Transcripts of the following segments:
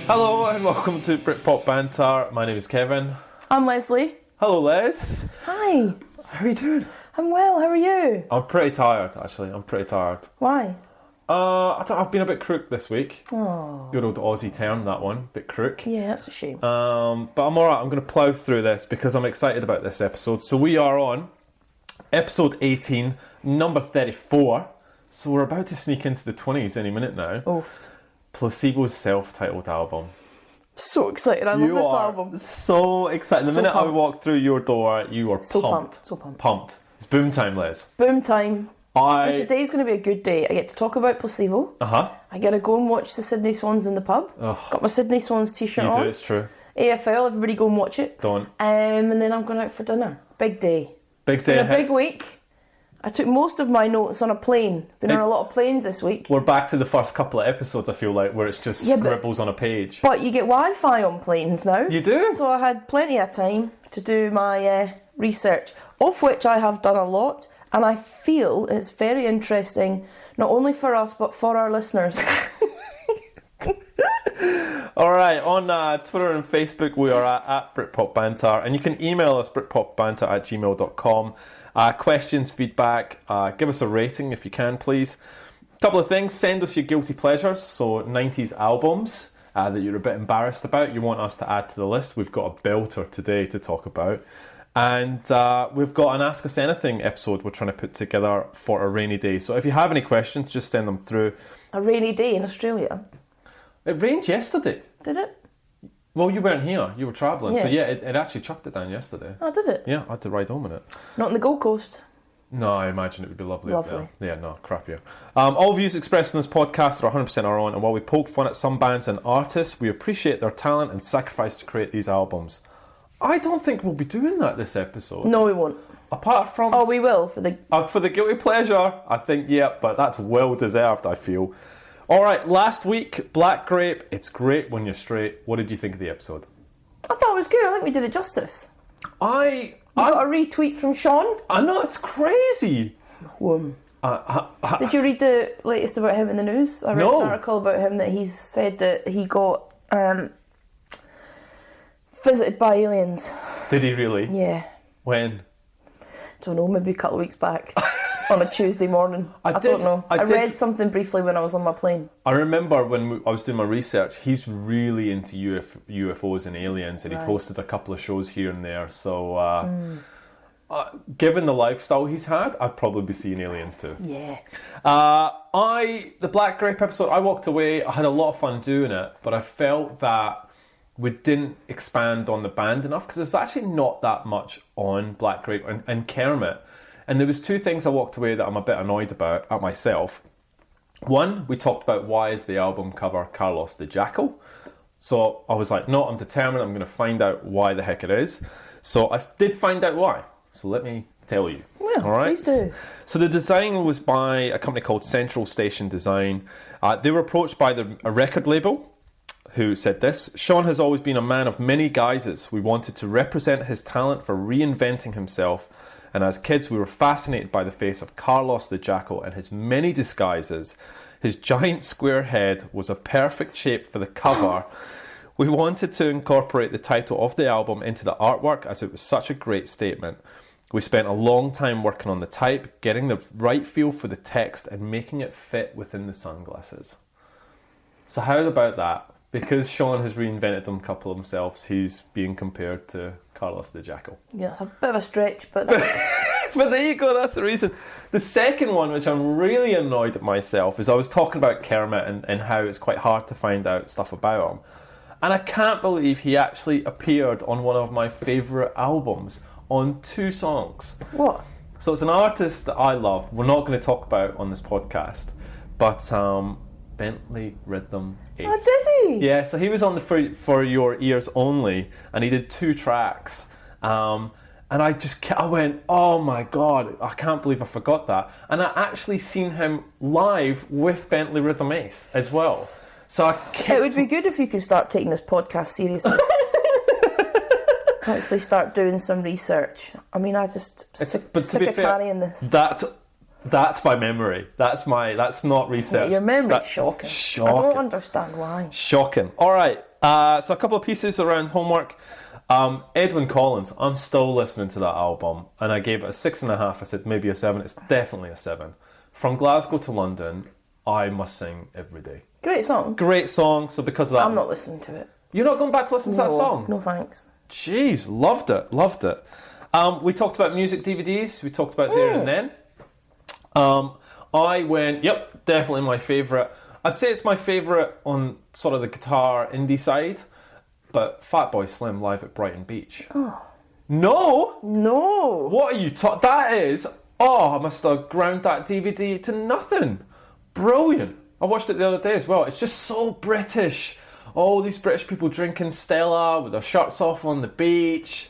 Hello and welcome to Britpop Banter. My name is Kevin. I'm Lesley. Hello, Les. Hi. How are you doing? I'm well, how are you? I'm pretty tired, actually. I'm pretty tired. Why? I've been a bit crook this week. Oh. Good old Aussie term, that one. Bit crook. Yeah, that's a shame. But I'm alright. I'm going to plough through this because I'm excited about this episode. So we are on episode 18, number 34. So we're about to sneak into the 20s any minute now. Oof. Placebo's self-titled album. So excited, I love this album. So excited. The So minute I pumped. walked through your door, you were So pumped. pumped, so pumped. Pumped. It's boom time, Les. Boom time. And I... today's going to be a good day. I get to talk about Placebo. Uh-huh. I get to go and watch the Sydney Swans in the pub. Ugh. Got my Sydney Swans t-shirt You on. do, it's true. AFL, everybody go and watch it. Don't. And then I'm going out for dinner. Big day. Big day Been a ahead. big week. I took most of my notes on a plane. Been on a lot of planes this week. We're back to the first couple of episodes, I feel like, where it's just scribbles on a page. But you get Wi-Fi on planes now. You do? So I had plenty of time to do my research, of which I have done a lot, and I feel it's very interesting, not only for us, but for our listeners. Alright, on Twitter and Facebook, we are at Britpop Banter, and you can email us, britpopbanter@gmail.com. Questions, feedback, give us a rating if you can, please. Couple of things, send us your guilty pleasures, so 90s albums that you're a bit embarrassed about, you want us to add to the list. We've got a belter today to talk about. And we've got an Ask Us Anything episode we're trying to put together for a rainy day. So if you have any questions, just send them through. A rainy day in Australia. It rained yesterday. Did it? Well, you weren't here. You were travelling. Yeah. So yeah, it actually chucked it down yesterday. Oh, did it? Yeah, I had to ride home in it. Not on the Gold Coast. No, I imagine it would be lovely up Lovely. there. Yeah, no, crap here. All views expressed in this podcast are 100% our own, and while we poke fun at some bands and artists, we appreciate their talent and sacrifice to create these albums. I don't think we'll be doing that this episode. No, we won't. Apart from... Oh, we will for the guilty pleasure, I think, yeah, but that's well deserved, I feel. All right, last week, Black Grape, it's great when you're straight. What did you think of the episode? I thought it was good. I think we did it justice. I got a retweet from Sean. I know, it's crazy. Did you read the latest about him in the news? I read No. an article about him that he's said that he got visited by aliens. Did he really? Yeah. When? Don't know, maybe a couple of weeks back. On a Tuesday morning. I don't know. I read something briefly when I was on my plane. I remember when I was doing my research, he's really into UFOs and aliens, and he'd hosted a couple of shows here and there. So, given the lifestyle he's had, I'd probably be seeing aliens too. Yeah. The Black Grape episode, I walked away, I had a lot of fun doing it, but I felt that we didn't expand on the band enough, because there's actually not that much on Black Grape and Kermit. And there was two things I walked away that I'm a bit annoyed about at myself. One, we talked about why is the album cover Carlos the Jackal. So I was like, no, I'm determined, I'm going to find out why the heck it is. So I did find out why. So let me tell you. Well, all right? Please do. So the design was by a company called Central Station Design. They were approached by a record label who said this: Sean has always been a man of many guises. We wanted to represent his talent for reinventing himself. And as kids, we were fascinated by the face of Carlos the Jackal and his many disguises. His giant square head was a perfect shape for the cover. We wanted to incorporate the title of the album into the artwork, as it was such a great statement. We spent a long time working on the type, getting the right feel for the text and making it fit within the sunglasses. So how about that? Because Sean has reinvented them a couple of himself, he's being compared to Carlos the Jackal. Yeah, a bit of a stretch, but... But there you go, that's the reason. The second one, which I'm really annoyed at myself, is I was talking about Kermit and how it's quite hard to find out stuff about him. And I can't believe he actually appeared on one of my favourite albums on 2 songs. What? So it's an artist that I love, we're not going to talk about on this podcast, but Bentley Rhythm Ace. Oh, did he? Yeah, so he was on the For Your Ears Only, and he did 2 tracks. And I went, oh my God, I can't believe I forgot that. And I actually seen him live with Bentley Rhythm Ace as well. So It would be good if you could start taking this podcast seriously. Actually start doing some research. I mean, I just sick of carrying this. That's my memory. That's not research. Yeah, your memory's shocking. Shocking. I don't understand why. Shocking. All right, So a couple of pieces around homework. Edwyn Collins, I'm still listening to that album, and I gave it a 6.5. I said maybe a 7. It's definitely a 7. From Glasgow to London, I must sing every day. Great song. Great song. So because of that, I'm not listening to it. You're not going back to listen to that song? No thanks. Jeez, loved it. We talked about music DVDs. We talked about There and Then. I went, yep, definitely my favourite. I'd say it's my favourite on sort of the guitar indie side, but Fatboy Slim live at Brighton Beach. Oh. No! No! What are you that is, I must have ground that DVD to nothing. Brilliant. I watched it the other day as well. It's just so British. All these British people drinking Stella with their shirts off on the beach.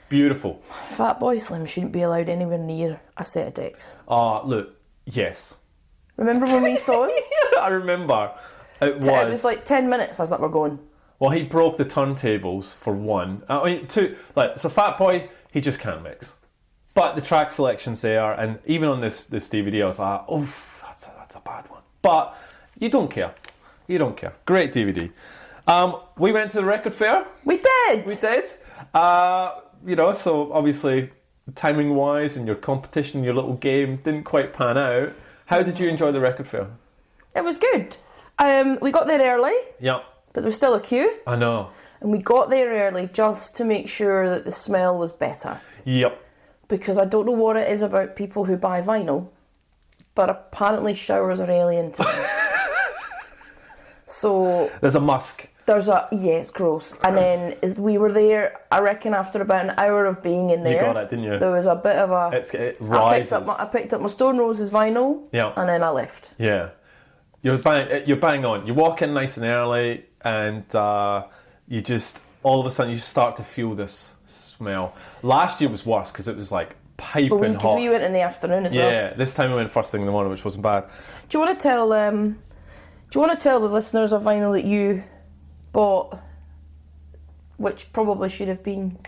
Beautiful. Fatboy Slim shouldn't be allowed anywhere near a set of decks. Look, yes. Remember when we saw him? I remember. It was like 10 minutes. I was like, we're going. Well, he broke the turntables for one. I mean, two. So Fatboy, he just can't mix. But the track selection's there, and even on this DVD, I was like, that's a bad one. But you don't care. Great DVD. We went to the record fair. We did. So obviously, timing-wise and your competition, your little game didn't quite pan out. How did you enjoy the record fair? It was good. We got there early. Yeah. But there was still a queue. I know. And we got there early just to make sure that the smell was better. Yep. Because I don't know what it is about people who buy vinyl, but apparently showers are alien to them. So... There's a musk. It's gross. And then we were there, I reckon after about an hour of being in there. You got it, didn't you? There was a bit of a... It rises. I picked up my Stone Roses vinyl, and then I left. Yeah. You're bang on. You walk in nice and early, and you just, all of a sudden, you start to feel this smell. Last year was worse, because it was like piping hot. Because we went in the afternoon as well. Yeah, this time we went first thing in the morning, which wasn't bad. Do you want to tell the listeners of vinyl that you bought, which probably should have been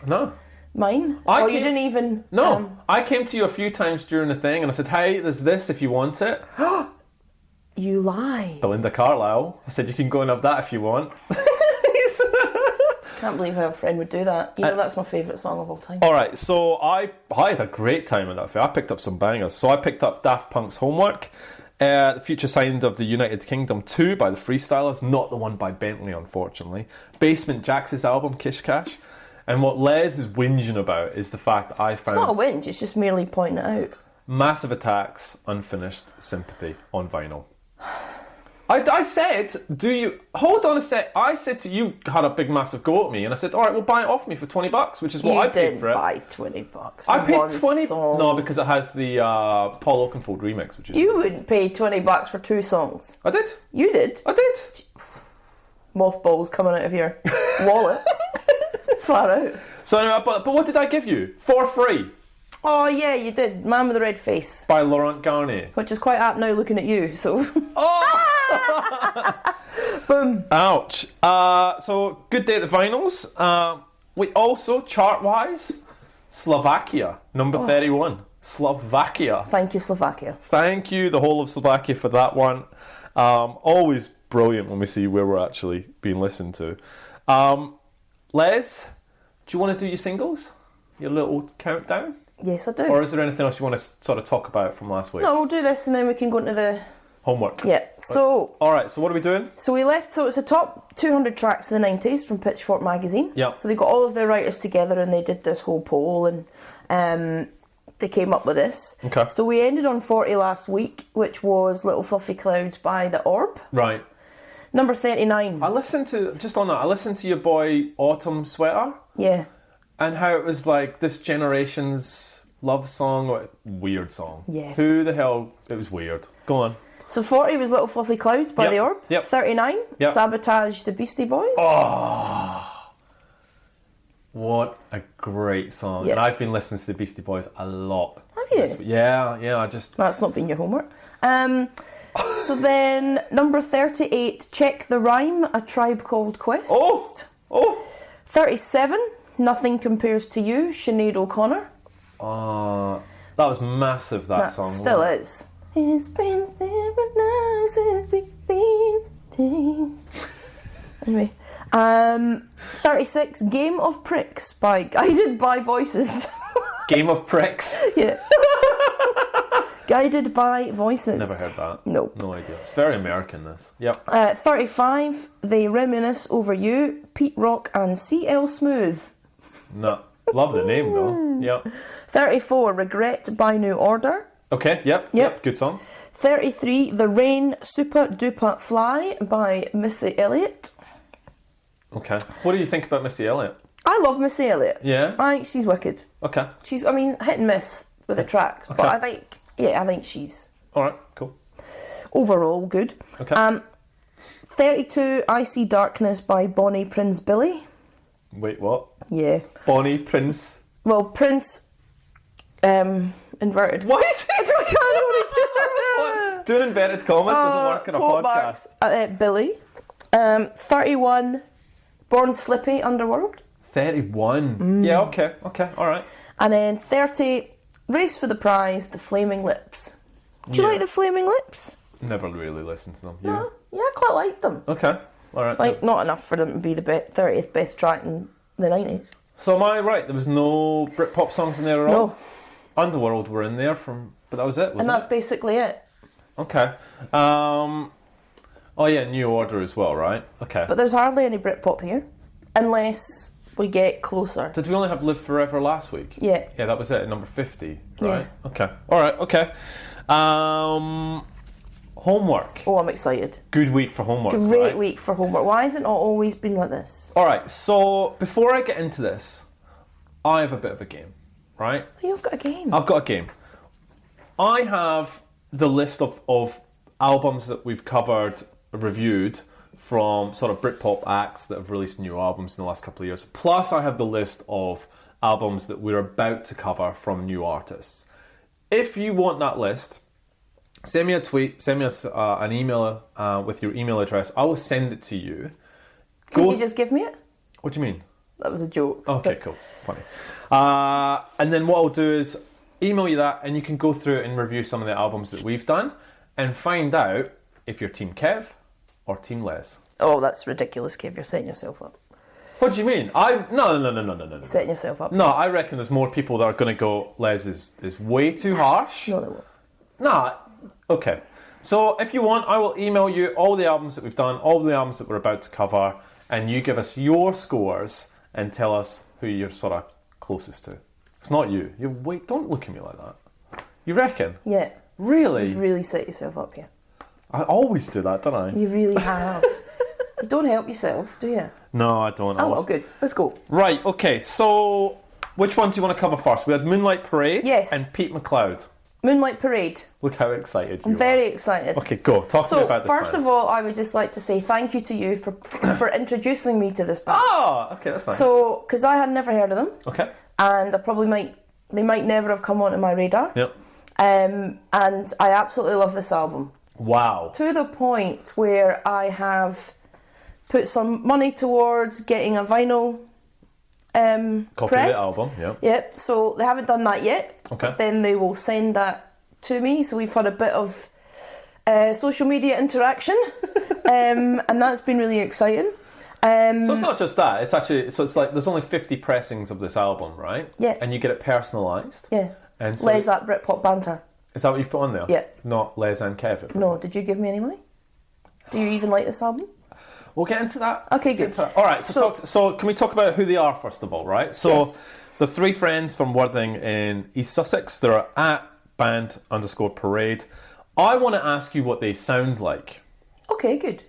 mine? You didn't even... No, I came to you a few times during the thing and I said, hey, there's this if you want it. You lie. Belinda Carlisle. I said, you can go and have that if you want. Can't believe how a friend would do that. That's my favourite song of all time. Alright, so I had a great time at that fair. I picked up some bangers. So I picked up Daft Punk's Homework. The Future Sound of the United Kingdom 2 by the Freestylers, not the one by Bentley, unfortunately. Basement Jaxx's album, Kish Cash. And what Les is whinging about is the fact I found... It's not a whinge, it's just merely pointing it out. Massive Attack's Unfinished Sympathy on vinyl. I said, hold on a sec. I said to you, had a big massive go at me, and I said, all right, well, buy it off me for $20, which is what I paid for it. You didn't buy $20 for I paid one 20. song. No, because it has the Paul Oakenfold remix, which is... You wouldn't pay $20 for 2 songs. I did. You did. I did. Mothballs coming out of your wallet. Far out. So anyway, but what did I give you? For free. Oh yeah, you did. Man with the Red Face. By Laurent Garnier. Which is quite apt now looking at you, so... Oh! Boom. Ouch. So, good day at the vinyls. We also, chart-wise, Slovakia, number 31. Slovakia. Thank you, Slovakia. Thank you, the whole of Slovakia, for that one. Always brilliant when we see where we're actually being listened to. Les, do you want to do your singles? Your little countdown? Yes, I do. Or is there anything else you want to sort of talk about from last week? No, we'll do this and then we can go into the... Homework. Yeah, so... Alright, so what are we doing? So we left, so it's the top 200 tracks of the 90s from Pitchfork magazine. Yeah. So they got all of their writers together and they did this whole poll and they came up with this. Okay. So we ended on 40 last week, which was Little Fluffy Clouds by The Orb. Right. Number 39. I listened to your boy Autumn Sweater. Yeah. And how it was like this generation's love song, weird song. Yeah. Who the hell, it was weird. Go on. So 40 was Little Fluffy Clouds by The Orb. Yep. 39, Yep. Sabotage the Beastie Boys. Oh, what a great song. Yeah. And I've been listening to the Beastie Boys a lot. Have you? Yeah, I just... That's not been your homework. So then, number 38, Check the Rhyme, A Tribe Called Quest. Oh! 37, Nothing Compares to You, Sinead O'Connor. That was massive, that song. Still is. It's been there but now since we been. Anyway. 36, Game of Pricks by Guided by Voices. Game of Pricks? Yeah. Guided by Voices. Never heard that. No. No idea. It's very American, this. Yep. 35, They Reminisce Over You, Pete Rock and CL Smooth. No. Love the name, though. Yep. 34, Regret by New Order. Okay, yep. Good song. 33, The Rain Super Duper Fly by Missy Elliott. Okay. What do you think about Missy Elliott? I love Missy Elliott. Yeah? I think she's wicked. Okay. She's, I mean, hit and miss with the tracks, but I think she's... Alright, cool. Overall, good. Okay. 32, I See Darkness by Bonnie Prince Billy. Wait, what? Yeah. Bonnie Prince... Well, Prince... inverted. What? Doing inverted commas doesn't work in a podcast. Billy. 31, Born Slippy, Underworld. 31? Yeah, okay, alright. And then 30, Race for the Prize, The Flaming Lips. Do you like The Flaming Lips? Never really listened to them. No. Yeah, I quite like them. Okay, alright. Like, not enough for them to be the 30th best track in the 90s. So am I right? There was no Britpop songs in there at all? No. Underworld were in there, but that was it, wasn't it? And that's basically it. Okay. Oh yeah, New Order as well, right? Okay. But there's hardly any Britpop here, unless we get closer. Did we only have Live Forever last week? Yeah. Yeah, that was it, number 50, right? Yeah. Okay. Alright, okay. Homework. Oh, I'm excited. Good week for homework, Great week for homework. Why has it not always been like this? Alright, so before I get into this, I have a bit of a game, right? Oh, you've got a game. I've got a game. I have the list of albums that we've covered, reviewed, from sort of Britpop acts that have released new albums in the last couple of years. Plus, I have the list of albums that we're about to cover from new artists. If you want that list, send me a tweet, send me an email with your email address. I will send it to you. Can you just give me it? What do you mean? That was a joke. Okay, cool. Funny. And then what I'll do is email you that, and you can go through and review some of the albums that we've done and find out if you're Team Kev or Team Les. Oh, that's ridiculous, Kev. You're setting yourself up. What do you mean? No. Setting yourself up. No, I reckon there's more people that are going to go, Les is way too harsh. No, they won't. Nah, okay. So if you want, I will email you all the albums that we've done, all the albums that we're about to cover, and you give us your scores and tell us who you're sort of closest to. It's not you. Wait, don't look at me like that. You reckon? Yeah. Really? You've really set yourself up here. I always do that, don't I? You really have. You don't help yourself, do you? No, I don't. Oh, well, good. Let's go. Right, okay, so which one do you want to cover first? We had Moonlight Parade and Pete McLeod. Moonlight Parade. Look how excited you are. I'm very excited. Okay, go. Talk to me about this first of all, I would just like to say thank you to you for introducing me to this band. Oh, okay, that's nice. So, because I had never heard of them. Okay. And they might never have come onto my radar. Yep. And I absolutely love this album. Wow. To the point where I have put some money towards getting a vinyl copy of the album, yeah. Yep, so they haven't done that yet. Okay. But then they will send that to me, so we've had a bit of social media interaction, and that's been really exciting. So it's not just that, it's actually, so it's like there's only 50 pressings of this album, right? Yeah. And you get it personalised. Yeah. And so Les at Britpop Banter. Is that what you've put on there? Yeah. Not Les and Kevin? No, did you give me any money? Do you even like this album? We'll get into that. Okay, good. Alright, so can we talk about who they are first of all, right? So yes. The three friends from Worthing in East Sussex, they're at band_parade. I want to ask you what they sound like. Okay, good.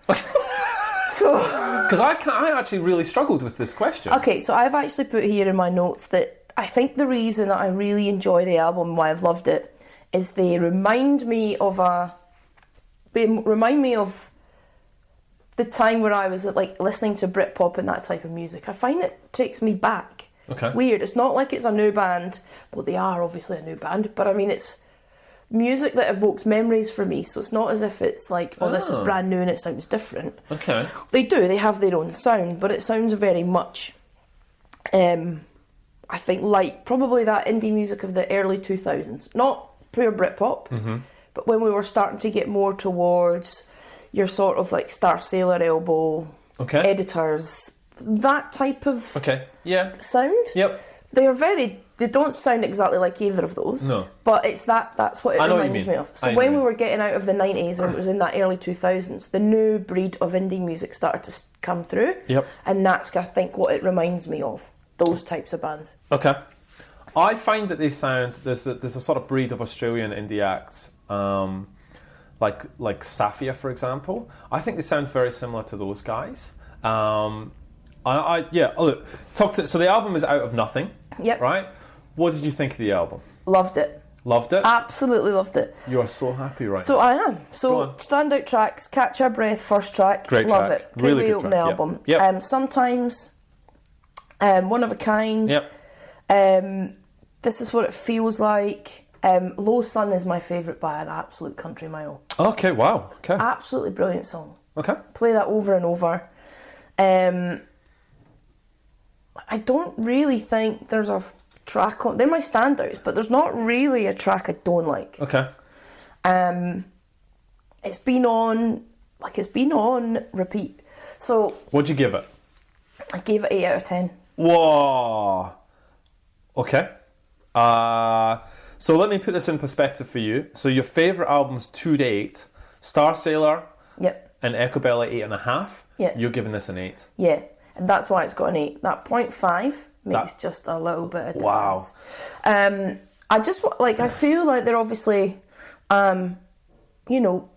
Because I actually really struggled with this question. Okay, so I've actually put here in my notes that I think the reason that I really enjoy the album and why I've loved it is they remind me of the time where I was like listening to Britpop and that type of music. I find it takes me back. Okay. It's weird. It's not like it's a new band. Well, they are obviously a new band, but I mean it's music that evokes memories for me. So it's not as if it's like, oh, this is brand new and it sounds different. Okay. They do. They have their own sound, but it sounds very much, I think, like probably that indie music of the early 2000s. Not pure Britpop, but when we were starting to get more towards your sort of like Star Sailor, Elbow, editors, that type of sound. Yep. They don't sound exactly like either of those. No. But it's that's what it reminds me of. So when we were getting out of the 90s and it was in that early 2000s, the new breed of indie music started to come through. Yep. And that's, I think, what it reminds me of. Those types of bands. Okay. I find that they sound, there's a sort of breed of Australian indie acts, like Safia, for example. I think they sound very similar to those guys. So the album is Out of Nothing. Yep. Right? What did you think of the album? Loved it. Loved it? Absolutely loved it. You are so happy right now. So I am. So standout tracks, Catch Our Breath, first track. Great love track. it. Great Really way good to open track. the album. Yep. Sometimes, One of a Kind. Yep. This Is What It Feels Like. Low Sun is my favourite by an absolute country mile. Okay, wow. Okay. Absolutely brilliant song. Okay. Play that over and over. I don't really think there's a track on... They're my standouts, but there's not really a track I don't like. Okay. It's been on repeat. So... What'd you give it? I gave it 8 out of 10. Whoa. Okay. So let me put this in perspective for you. So your favourite albums to date, Star Sailor and Echobella 8.5. Yeah. You're giving this an 8. Yeah. And that's why it's got an 8. That 0.5 makes just a little bit of difference. Wow. I just, I feel like they're obviously, kind of,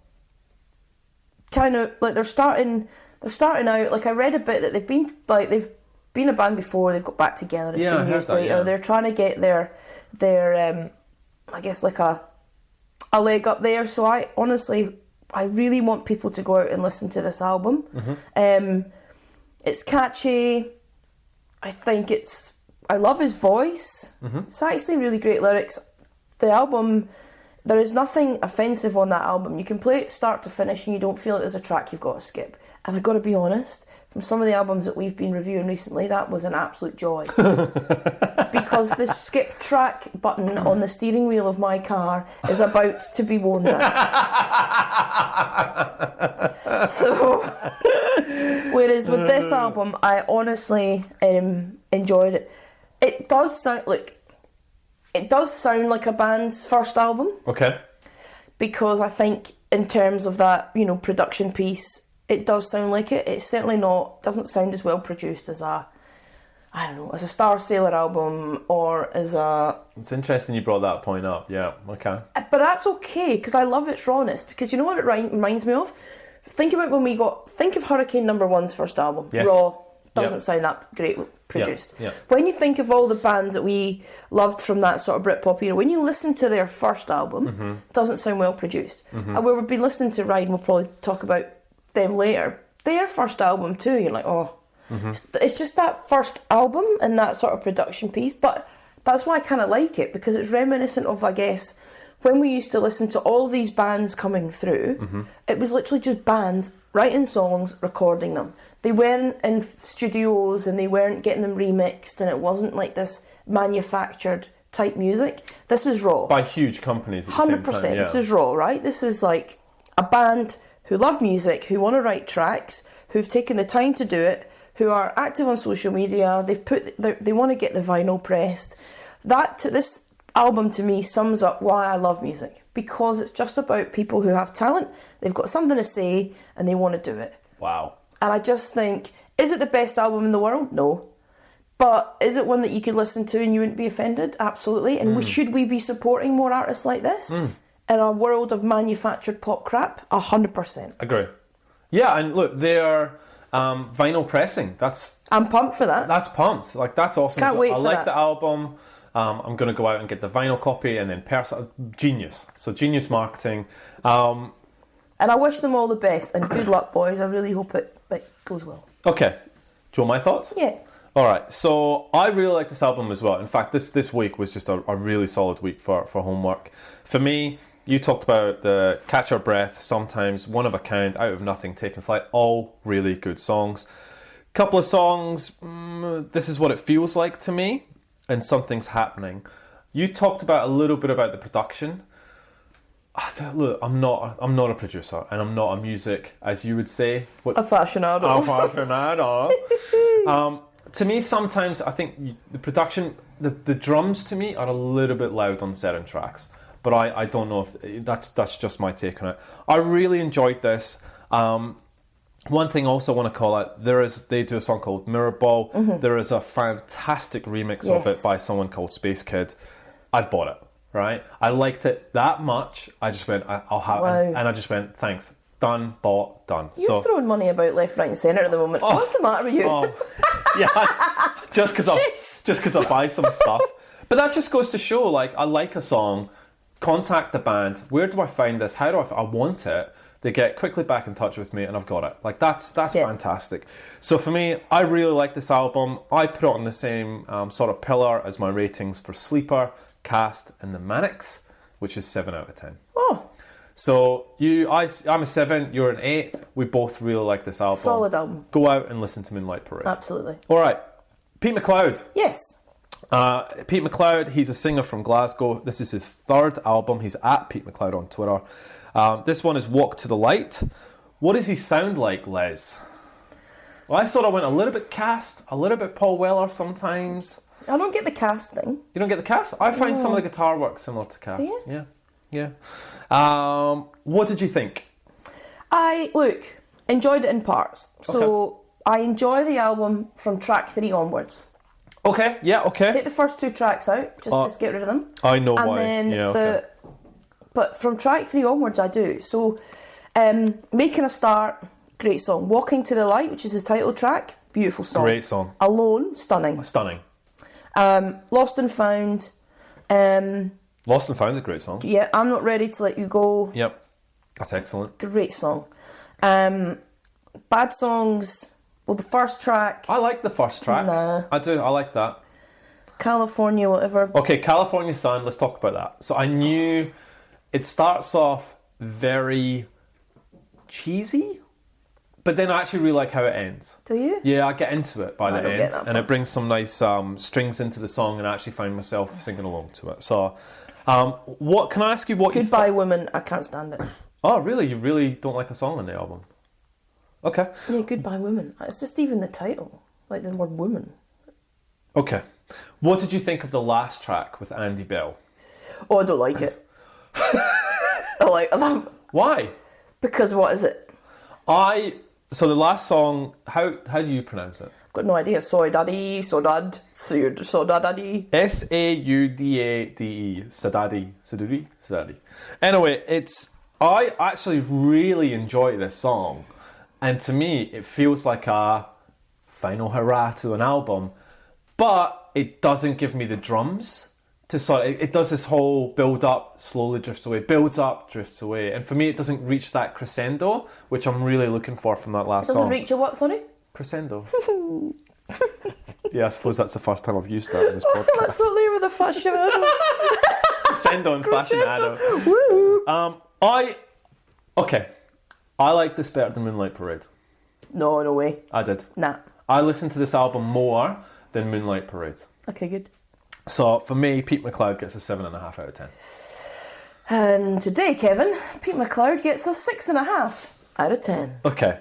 they're starting out, I read a bit that they've been a band before, they've got back together, it's been years later, they're trying to get their I guess, a leg up there, so I really want people to go out and listen to this album. Mm-hmm. It's catchy. I love his voice. Mm-hmm. It's actually really great lyrics. The album, there is nothing offensive on that album. You can play it start to finish and you don't feel like there's a track you've got to skip. And I've got to be honest, from some of the albums that we've been reviewing recently, that was an absolute joy. Because the skip track button on the steering wheel of my car is about to be worn down. So, whereas with this album, I honestly enjoyed it. It does sound like a band's first album. Okay. Because I think in terms of that, production piece, it does sound like it. It's certainly doesn't sound as well produced as as a Star Sailor album or as a... It's interesting you brought that point up, yeah, okay. But that's okay, because I love its rawness, because you know what it reminds me of? Think of Hurricane Number One's first album. Yes. Raw, doesn't sound that great produced. Yeah. When you think of all the bands that we loved from that sort of Britpop era, when you listen to their first album, it doesn't sound well produced. Mm-hmm. And we've been listening to Ride, and we'll probably talk about them later. Their first album too, you're like, it's just that first album and that sort of production piece, but that's why I kind of like it, because it's reminiscent of, I guess, when we used to listen to all these bands coming through, it was literally just bands writing songs, recording them. They weren't in studios and they weren't getting them remixed, and it wasn't like this manufactured type music. This is raw. By huge companies at the same time. 100%. Yeah. This is raw, right? This is like a band who love music, who want to write tracks, who've taken the time to do it, who are active on social media. They want to get the vinyl pressed. This album to me sums up why I love music, because it's just about people who have talent, they've got something to say, and they want to do it. Wow. And I just think, is it the best album in the world? No. But is it one that you could listen to and you wouldn't be offended? Absolutely. And should we be supporting more artists like this? In a world of manufactured pop crap? 100%. Agree. Yeah, and look, they're vinyl pressing. I'm pumped for that. That's pumped. That's awesome. Can't wait for that. I like the album. I'm going to go out and get the vinyl copy, and then genius. So genius marketing. And I wish them all the best, and good luck, boys. I really hope it goes well. Okay. Do you want my thoughts? Yeah. All right. So I really like this album as well. In fact, this week was just a really solid week for homework. For me, you talked about the Catch Our Breath, Sometimes, One of a Kind, Out of Nothing, Taking Flight, all really good songs. Couple of songs, This Is What It Feels Like to Me, and Something's Happening. You talked about a little bit about the production. Look, I'm not a producer, and I'm not a music, as you would say, Aficionado. To me, sometimes I think the production, the drums to me are a little bit loud on certain tracks, but I don't know if that's just my take on it. I really enjoyed this. One thing also I want to call out, they do a song called Mirror Ball. Mm-hmm. There is a fantastic remix of it by someone called Space Kid. I've bought it, right? I liked it that much. I just went, I'll have it. And I just went, thanks. Done, bought, done. You're throwing money about left, right and centre at the moment. What's the matter with you? Yeah, just because I buy some stuff. But that just goes to show, like, I like a song, contact the band. Where do I find this? How do I want it? They get quickly back in touch with me, and I've got it. Like, that's fantastic. So for me, I really like this album. I put it on the same sort of pillar as my ratings for Sleeper, Cast, and the Manics, which is 7 out of 10. Oh. So I'm a 7, you're an 8. We both really like this album. Solid album. Go out and listen to Moonlight Parade. Absolutely. All right, Pete McLeod. Yes. Pete McLeod, he's a singer from Glasgow. This is his 3rd album. He's at Pete McLeod on Twitter. This one is Walk to the Light. What does he sound like, Les? Well, I sort of went a little bit Cast, a little bit Paul Weller sometimes. I don't get the Cast thing. You don't get the Cast? I find some of the guitar work similar to Cast. Yeah. What did you think? I enjoyed it in parts. So I enjoy the album from track 3 onwards. Okay, yeah, okay. Take the first 2 tracks out, just get rid of them. I know and why. Then but from track 3 onwards I do. So Making a Start, great song. Walking to the Light, which is the title track, beautiful song. Great song. Alone, stunning. Lost and Found. Lost and Found's a great song. Yeah, I'm Not Ready to Let You Go. Yep, that's excellent. Great song. Bad Songs, well, the first track. I like the first track. Nah. I do, I like that. California, whatever. Okay, California Sun, let's talk about that. So I knew it starts off very cheesy, but then I actually really like how it ends. Do you? Yeah, I get into it by the end, and far. it brings some nice strings into the song, and I actually find myself singing along to it. So, what can I ask you? What Goodbye Woman, I can't stand it. Oh, really? You really don't like a song on the album? Okay. Yeah, Goodbye Woman. It's just even the title, like the word woman. Okay. What did you think of the last track with Andy Bell? Oh, I don't like it. I like that. Why? Because what is it? So the last song, how do you pronounce it? Got no idea. Soy daddy, sodad, sodadaddy. Saudade, Sadadi. Anyway, I actually really enjoy this song, and to me, it feels like a final hurrah to an album, but it doesn't give me the drums to sort of, it does this whole build up, slowly drifts away, builds up, drifts away, and for me, it doesn't reach that crescendo, which I'm really looking for from that last song. Doesn't reach a what, sorry? Crescendo. Yeah, I suppose that's the first time I've used that in this podcast. That's the name of the fashionado. Crescendo and fashionado. Woo! I like this better than Moonlight Parade. No way. I did. Nah. I listened to this album more than Moonlight Parade. Okay, good. So for me, Pete McLeod gets a 7.5 out of 10. And today, Kevin, Pete McLeod gets a 6.5 out of 10. Okay.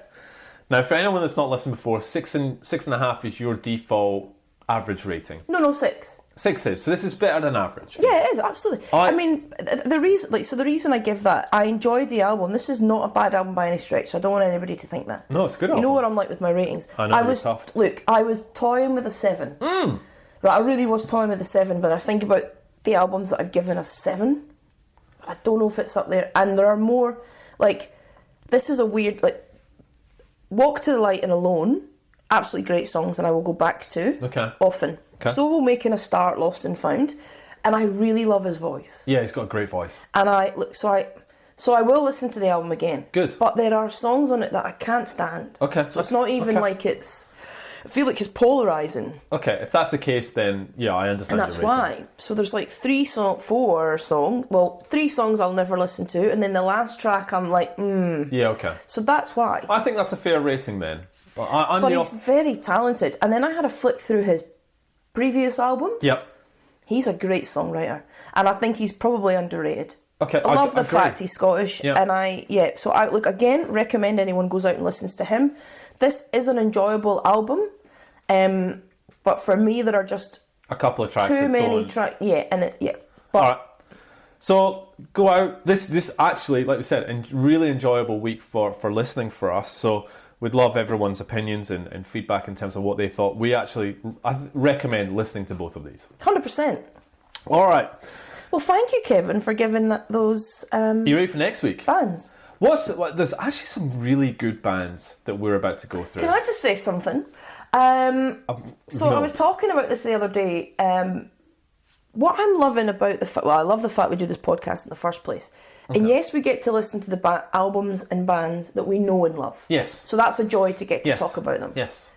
Now, for anyone that's not listened before, 6.5 is your default average rating. No, 6. 6 is. So this is better than average. Yeah, it is, absolutely. I mean, the reason I give that, I enjoyed the album. This is not a bad album by any stretch. I don't want anybody to think that. No, it's a good album. album. You know what I'm like with my ratings. I know, you're tough. Look, I was toying with a 7. Right, I really was toying with a 7, but I think about the albums that I've given a 7. I don't know if it's up there. And there are more, like, this is a weird, like, Walk to the Light and Alone, absolutely great songs, and I will go back to often. Okay. So will Making a Start, Lost and Found, and I really love his voice. Yeah, he's got a great voice. And I will listen to the album again. Good. But there are songs on it that I can't stand. Okay. So it's not even like it's. I feel like it's polarising. Okay, if that's the case, then yeah, I understand. And that's why. So there's like 3 songs I'll never listen to, and then the last track I'm like, Yeah, okay. So that's why. I think that's a fair rating then. But he's very talented. And then I had a flick through his previous albums. Yep. He's a great songwriter, and I think he's probably underrated. Okay, I love the agree. fact he's Scottish, Yeah. and so I look again. Recommend anyone goes out and listens to him. This is an enjoyable album, but for me there are just A couple of tracks. too that many don't- tracks. But All right. So go out. This actually, like we said, really enjoyable week for listening for us. So we'd love everyone's opinions and feedback in terms of what they thought. I recommend listening to both of these. 100%. All right. Well, thank you, Kevin, for giving those You ready for next week? bands. There's actually some really good bands that we're about to go through. Can I just say something? So no. I was talking about this the other day. What I'm loving about I love the fact we do this podcast in the first place. Okay. And yes, we get to listen to the albums and bands that we know and love. Yes. So that's a joy to get to talk about them. Yes.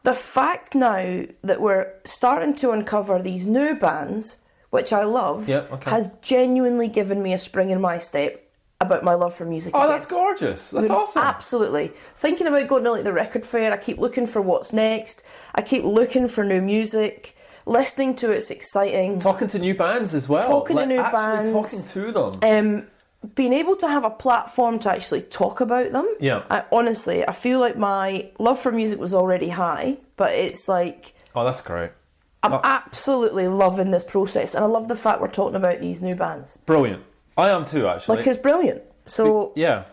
The fact now that we're starting to uncover these new bands, which I love, has genuinely given me a spring in my step about my love for music. Oh, again. that's gorgeous. That's awesome. Absolutely. Thinking about going to the record fair, I keep looking for what's next. I keep looking for new music. Listening to it's exciting. Talking to new bands as well. Talking to new bands. Talking to them. Being able to have a platform to actually talk about them. Yeah. I feel like my love for music was already high, but it's like... Oh, that's great. I'm absolutely loving this process, and I love the fact we're talking about these new bands. Brilliant. I am too, actually. Like, it's brilliant. So... Yeah.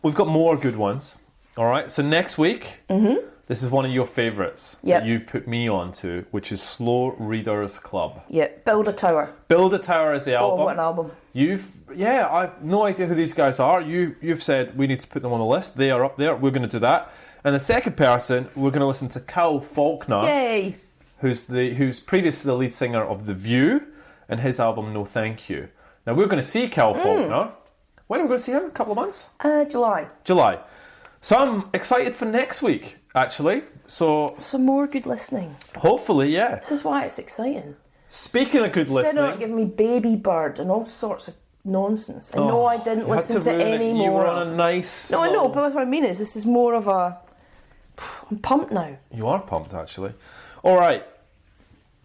We've got more good ones. All right. So next week... Mm-hmm. This is one of your favourites that you put me on to, which is Slow Readers Club. Yeah, Build a Tower. Build a Tower is the album. Oh, what an album. I've no idea who these guys are. You've said we need to put them on the list. They are up there. We're going to do that. And the second person, we're going to listen to Cal Faulkner. Yay! Who's previously the lead singer of The View, and his album No Thank You. Now we're going to see Cal Faulkner. When are we going to see him? A couple of months? July. So I'm excited for next week. Actually, so some more good listening. Hopefully, yeah. This is why it's exciting. Speaking of good listening, instead of not giving me Baby Bird and all sorts of nonsense. And no, I didn't listen to any more. You were on a nice. No, I know, but what I mean is, this is more of a. I'm pumped now. You are pumped, actually. All right.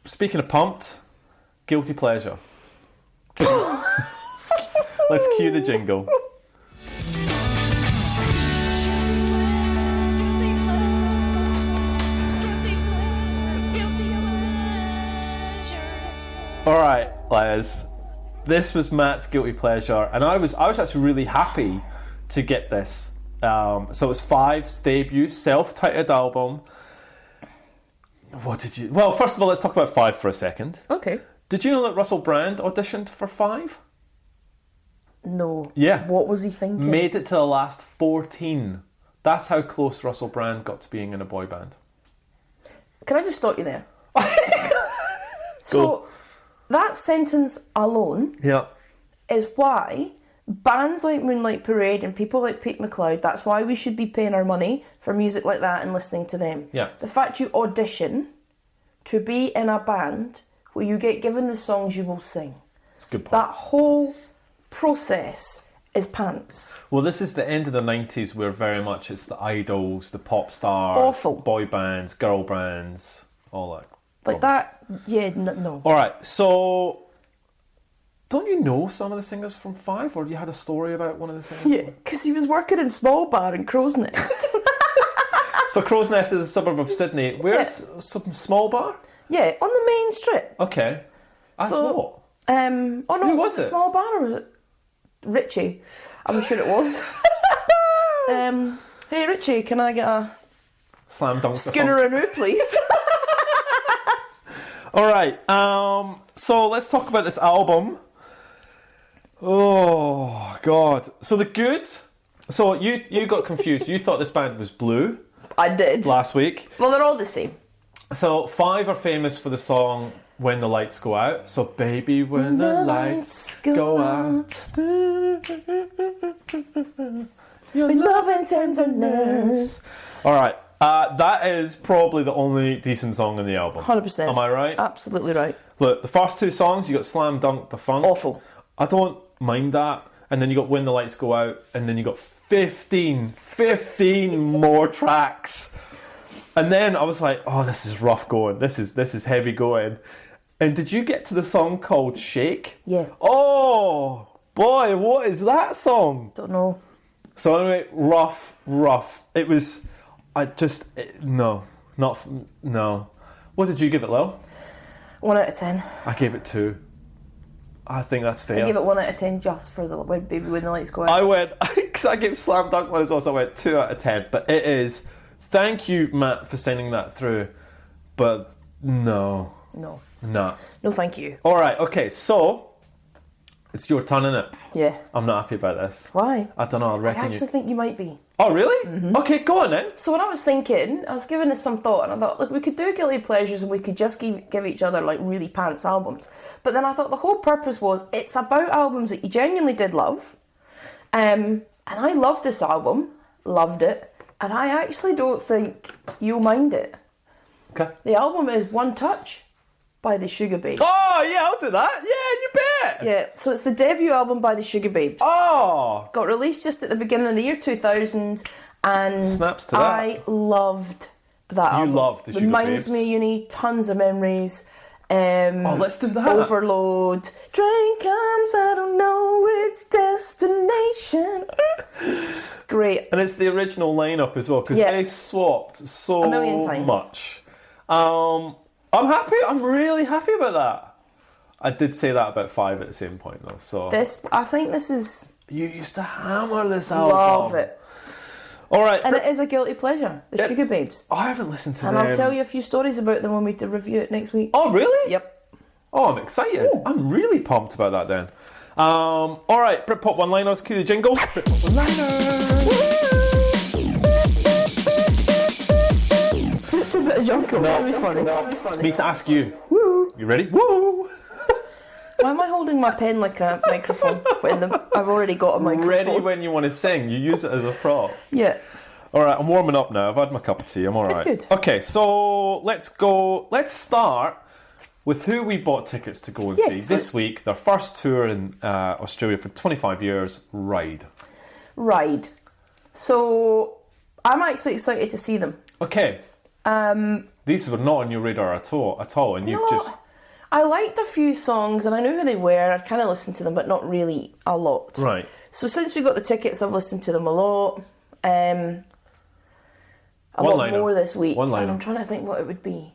Speaking of pumped, guilty pleasure. Let's cue the jingle. All right, Les. This was Matt's guilty pleasure, and I was actually really happy to get this. So it was Five's debut self-titled album. What did you? Well, first of all, let's talk about Five for a second. Okay. Did you know that Russell Brand auditioned for Five? No. Yeah. What was he thinking? Made it to the last 14. That's how close Russell Brand got to being in a boy band. Can I just stop you there? So, that sentence alone is why bands like Moonlight Parade and people like Pete McLeod, that's why we should be paying our money for music like that and listening to them. Yeah. The fact you audition to be in a band where you get given the songs you will sing. That's a good point. That whole process is pants. Well, this is the end of the 90s where very much it's the idols, the pop stars, Awful. boy bands, girl bands, all that. Like that, no. All right, so don't you know some of the singers from Five, or you had a story about one of the singers? Yeah, because he was working in Small Bar in Crow's Nest. So Crow's Nest is a suburb of Sydney. Where's some Small Bar? Yeah, on the main strip. Okay. That's what? Oh no, who was it? Small Bar, or was it Richie? I'm sure it was. Hey Richie, can I get a Slam dunk. schooner and oo, please? All right. So let's talk about this album. Oh God. So the good. So you got confused. You thought this band was Blue. I did. Last week. Well, they're all the same. So Five are famous for the song When the Lights Go Out. So baby, when the lights go out. With love and tenderness. All right. That is probably the only decent song in the album. 100%. Am I right? Absolutely right. Look, the first two songs, you got Slam Dunk the Funk. Awful. I don't mind that. And then you got When the Lights Go Out. And then you got 15 more tracks. And then I was like, oh, this is rough going. This is heavy going. And did you get to the song called Shake? Yeah. Oh, boy, what is that song? Don't know. So anyway, rough. It was, no. What did you give it, Lil? 1 out of 10. I gave it 2. I think that's fair. I gave it 1 out of 10 just for the Baby When the Lights Go Out. I went, because I gave Slam Dunk one as well, so I went 2 out of 10. But it is, thank you, Matt, for sending that through. But no. No. Nah. No, thank you. All right, okay, so it's your turn, innit? Yeah. I'm not happy about this. Why? I don't know, I I reckon actually think you might be. Oh, really? Mm-hmm. Okay, go on then. So when I was thinking, I was giving this some thought, and I thought, look, we could do Guilty Pleasures and we could just give each other, like, really pants albums. But then I thought the whole purpose was, it's about albums that you genuinely did love. And I loved this album, loved it, and I actually don't think you'll mind it. Okay. The album is One Touch by the Sugar Babes. Oh, yeah, I'll do that. Yeah, you bet. Yeah, so it's the debut album by the Sugar Babes. Oh. Got released just at the beginning of the year 2000, and snaps to that. I loved that album. You loved the Sugar Reminds Babes. me of uni, tons of memories. Let's do that. Overload. Train comes, I don't know its destination. It's great. And it's the original lineup as well, because Yeah. they swapped so A million times. much. I'm happy. I'm really happy about that. I did say that about 5 at the same point, though. So I think this is... you used to hammer this album. Love it. All right. And it is a guilty pleasure, the Sugar Babes. I haven't listened to And them. I'll tell you a few stories about them when we review it next week. Oh, really? Yep. Oh, I'm excited. Ooh. I'm really pumped about that then. All right, Britpop One Liners, cue the jingle. Britpop One Liners. It's a bit of jungle. That'd be funny. It's me to ask you. Woo. You ready? Woo. Why am I holding my pen like a microphone when I've already got a microphone? Ready when you want to sing. You use it as a prop. Yeah. All right, I'm warming up now. I've had my cup of tea. I'm all right. Good. Okay, so let's go. Let's start with who we bought tickets to go and see this week. Their first tour in Australia for 25 years, Ride. Ride. So I'm actually excited to see them. Okay. These were not on your radar at all, and you've No, just... I liked a few songs and I knew who they were. I kind of listened to them, but not really a lot. Right. So since we got the tickets, I've listened to them a lot. A One lot liner. more this week. One liner. And I'm trying to think what it would be.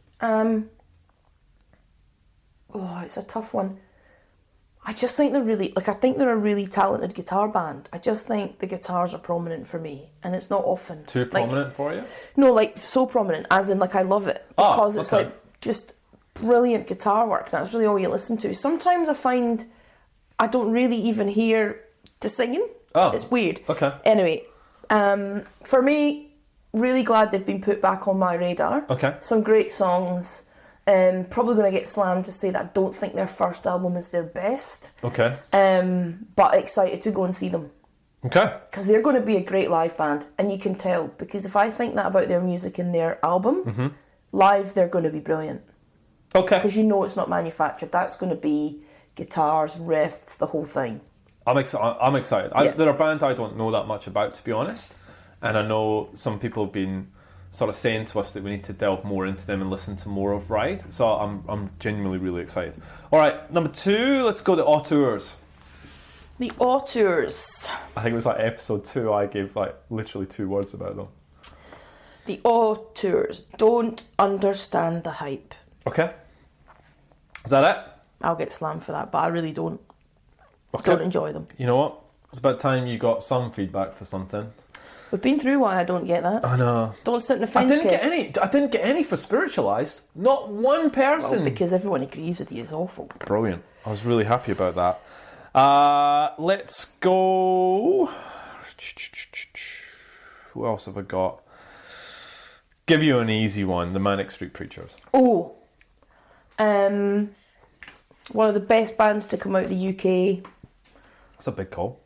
It's a tough one. I just think I think they're a really talented guitar band. I just think the guitars are prominent for me, and it's not often. Too prominent for you? No, like so prominent, as in like I love it because it's okay. like just brilliant guitar work. That's really all you listen to. Sometimes I find I don't really even hear the singing. Oh, it's weird. Okay. Anyway, for me, really glad they've been put back on my radar. Okay. Some great songs. Probably going to get slammed to say that I don't think their first album is their best. Okay. But excited to go and see them. Okay. Because they're going to be a great live band, and you can tell, because if I think that about their music and their album, live they're going to be brilliant. Okay. Because you know it's not manufactured. That's going to be guitars, riffs, the whole thing. I'm excited. Yeah. They're a band I don't know that much about, to be honest. And I know some people have been sort of saying to us that we need to delve more into them and listen to more of Ride. So I'm genuinely really excited. All right, number 2, let's go to Auteurs. The Auteurs. I think it was like episode 2. I gave like literally 2 words about them. The Auteurs. Don't understand the hype. Okay. Is that it? I'll get slammed for that, but I really don't. Okay. Don't enjoy them. You know what? It's about time you got some feedback for something. We've been through why I don't get that. I know. Don't sit in the I fence. Kev. didn't get any for Spiritualized. Not one person. Well, because everyone agrees with you. It's awful. Brilliant. I was really happy about that. Let's go. Who else have I got? Give you an easy one. The Manic Street Preachers. Oh. One of the best bands to come out of the UK. That's a big call.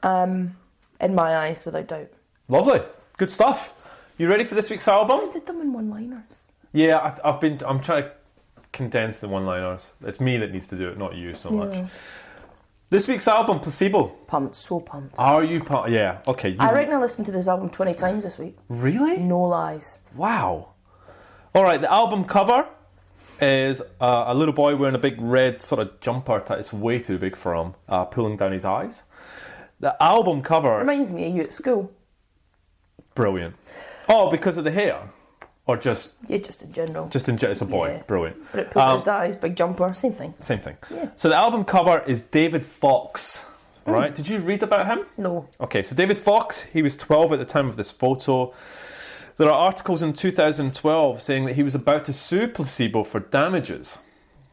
In my eyes, without doubt. Lovely. Good stuff. You ready for this week's album? I did them in one-liners. Yeah, I'm trying to condense the one-liners. It's me that needs to do it, not you so much. This week's album, Placebo. Pumped, so pumped. Are you pumped? Yeah, okay. I reckon I listened to this album 20 times this week. Really? No lies. Wow. All right, the album cover is a little boy wearing a big red sort of jumper that is way too big for him, pulling down his eyes. The album cover... Reminds me of you at school. Brilliant. Oh, because of the hair? Or just... Yeah, just in general. Just in general, it's a boy. Yeah. Brilliant. But it put his eyes, big jumper, same thing. Same thing. Yeah. So the album cover is David Fox, right? Did you read about him? No. Okay, so David Fox, he was 12 at the time of this photo. There are articles in 2012 saying that he was about to sue Placebo for damages.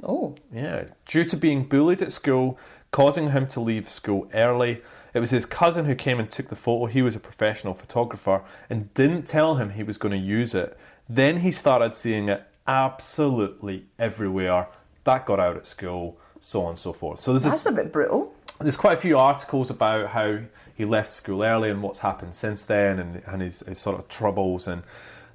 Oh. Yeah, due to being bullied at school, causing him to leave school early. It was his cousin who came and took the photo. He was a professional photographer and didn't tell him he was going to use it. Then he started seeing it absolutely everywhere. That got out at school, so on and so forth. So That's a bit brutal. There's quite a few articles about how he left school early and what's happened since then, and his sort of troubles. And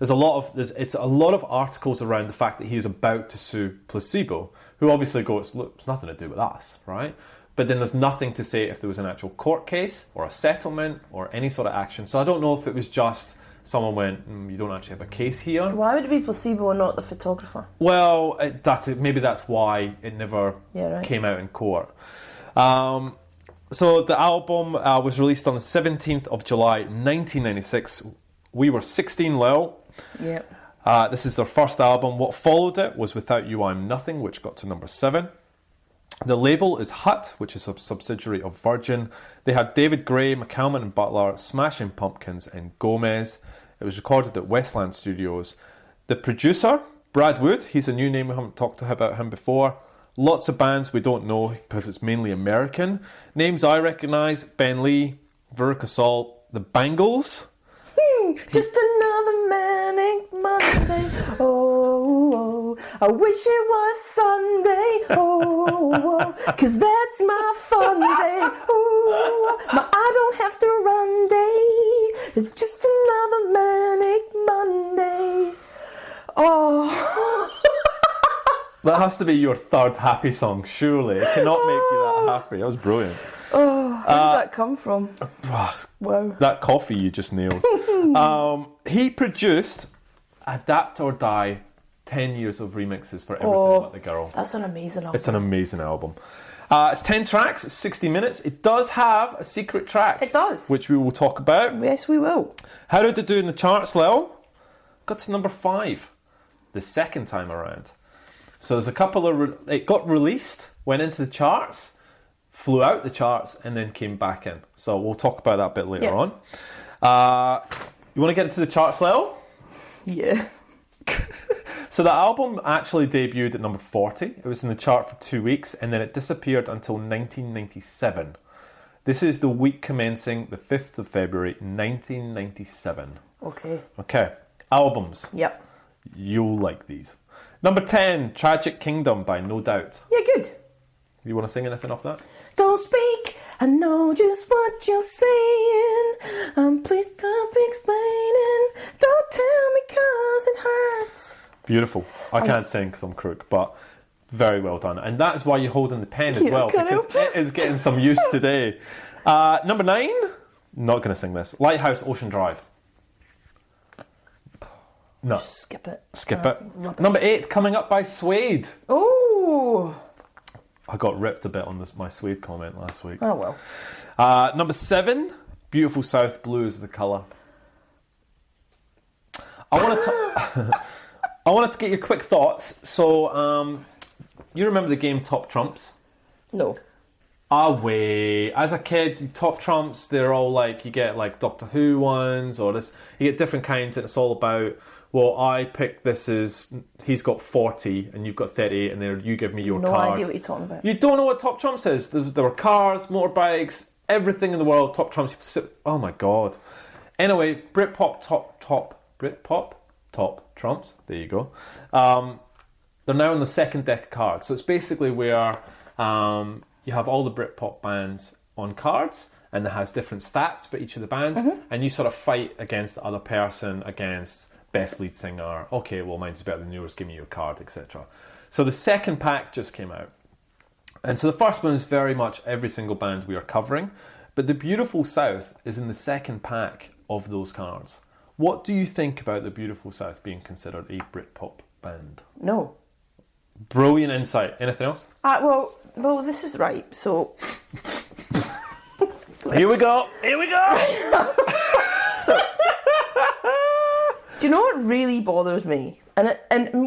it's a lot of articles around the fact that he's about to sue Placebo, who obviously goes, look, it's nothing to do with us, right? But then there's nothing to say if there was an actual court case or a settlement or any sort of action. So I don't know if it was just someone went, you don't actually have a case here. Why would it be Placebo and not the photographer? Well, that's it. Maybe that's why it never came out in court. So the album was released on the 17th of July 1996. We were 16, Lil. Yeah. This is their first album. What followed it was Without You I'm Nothing, which got to number 7. The label is Hut, which is a subsidiary of Virgin. They had David Gray, McCalman and Butler, Smashing Pumpkins and Gomez. It was recorded at Westland Studios. The producer, Brad Wood, he's a new name, we haven't talked about him before. Lots of bands we don't know because it's mainly American. Names I recognise, Ben Lee, Veruca Salt, The Bangles. Just another manic Monday. Oh, I wish it was Sunday. Oh, 'cause that's my fun day. Oh, my I don't have to run day. It's just another manic Monday. Oh. That has to be your third happy song, surely. It cannot make you that happy. That was brilliant. Oh, where did that come from? Wow. That coffee you just nailed. He produced Adapt or Die, 10 years of remixes for Everything But the Girl. That's an amazing album. It's an amazing album. It's 10 tracks, it's 60 minutes. It does have a secret track. It does. Which we will talk about. Yes, we will. How did it do in the charts, Lil? Got to number 5 the second time around. So there's a couple of... It got released, went into the charts, flew out the charts, and then came back in. So we'll talk about that a bit later on. You want to get into the charts, Lil? Yeah. So the album actually debuted at number 40. It was in the chart for 2 weeks, and then it disappeared until 1997. This is the week commencing the 5th of February, 1997. Okay. Albums. Yep. You'll like these. Number 10, Tragic Kingdom by No Doubt. Yeah, good. You want to sing anything off that? Don't speak, I know just what you're saying. Please stop explaining. Don't tell me 'cause it hurts. Beautiful. I can't sing because I'm crook, but very well done. And that's why you're holding the pen as well, because it is getting some use today. Number 9, not going to sing this. Lighthouse, Ocean Drive. No. Skip it. Skip it. Rubbish. Number 8, Coming Up by Suede. Oh. I got ripped a bit on my Suede comment last week. Oh well. Number 7, Beautiful South, Blue is the colour. I wanted to get your quick thoughts. So, you remember the game Top Trumps? No. Wait. As a kid, Top Trumps, they're all like, you get like Doctor Who ones, or this, you get different kinds, and it's all about, well, I picked this as, he's got 40 and you've got 38, and then you give me your card. No idea what you're talking about. You don't know what Top Trumps is? There were cars, motorbikes, everything in the world, Top Trumps. Oh my god. Anyway, Britpop Top Trumps, there you go. They're now on the second deck of cards. So it's basically where you have all the Britpop bands on cards, and it has different stats for each of the bands, and you sort of fight against the other person, against best lead singer. Okay, well, mine's better than yours, give me your card, etc. So the second pack just came out. And so the first one is very much every single band we are covering, but the Beautiful South is in the second pack of those cards. What do you think about the Beautiful South being considered a Britpop band? No. Brilliant insight. Anything else? Well, this is right. So Here we go. So, do you know what really bothers me? And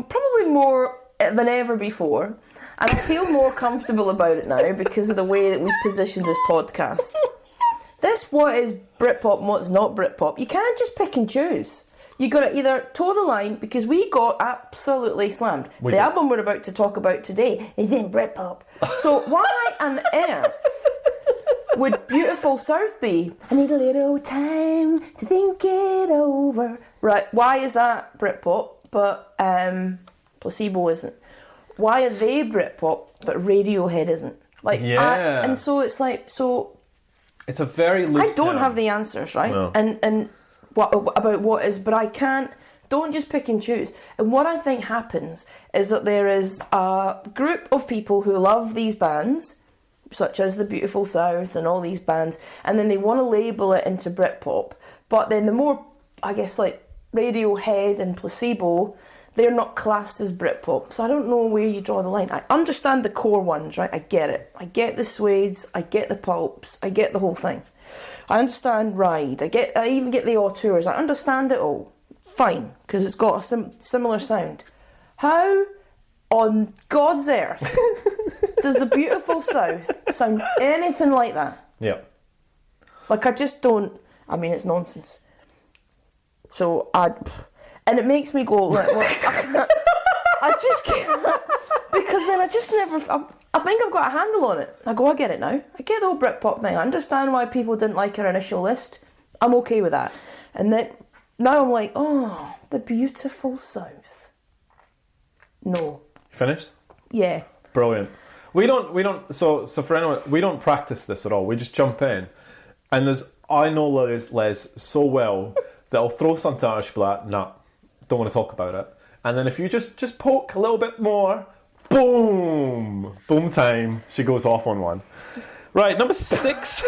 probably more than ever before, and I feel more comfortable about it now because of the way that we've positioned this podcast. This what is Britpop and what's not Britpop. You can't just pick and choose. You got to either toe the line, because we got absolutely slammed. The album we're about to talk about today is in Britpop. So why on earth would Beautiful South be? I need a little time to think it over. Right, why is that Britpop, but Placebo isn't? Why are they Britpop, but Radiohead isn't? Like, yeah. And so it's like, so... It's a very loose I don't term. have the answers, right? No. And what about what is, but I can't... Don't just pick and choose. And what I think happens is that there is a group of people who love these bands, such as the Beautiful South and all these bands, and then they want to label it into Britpop. But then the more, I guess, like Radiohead and Placebo, they're not classed as Britpop. So I don't know where you draw the line. I understand the core ones, right? I get it. I get the Suedes. I get the Pulps. I get the whole thing. I understand Ride. I even get the Auteurs. I understand it all. Fine, because it's got a similar sound. How on God's earth does the Beautiful South sound anything like that? Yeah. Like, I just don't... I mean, it's nonsense. So, and it makes me go, like, well, I just can't... Because then I just never... I think I've got a handle on it. I go, I get it now. I get the whole Britpop thing. I understand why people didn't like our initial list. I'm okay with that. And then... Now I'm like, oh, the Beautiful South. No. Finished? Yeah. Brilliant. We don't. So for anyone, we don't practice this at all. We just jump in, and I know Les so well that I'll throw something at her. She'll be like, nah, don't want to talk about it. And then if you just poke a little bit more, boom time. She goes off on one. Right, number 6,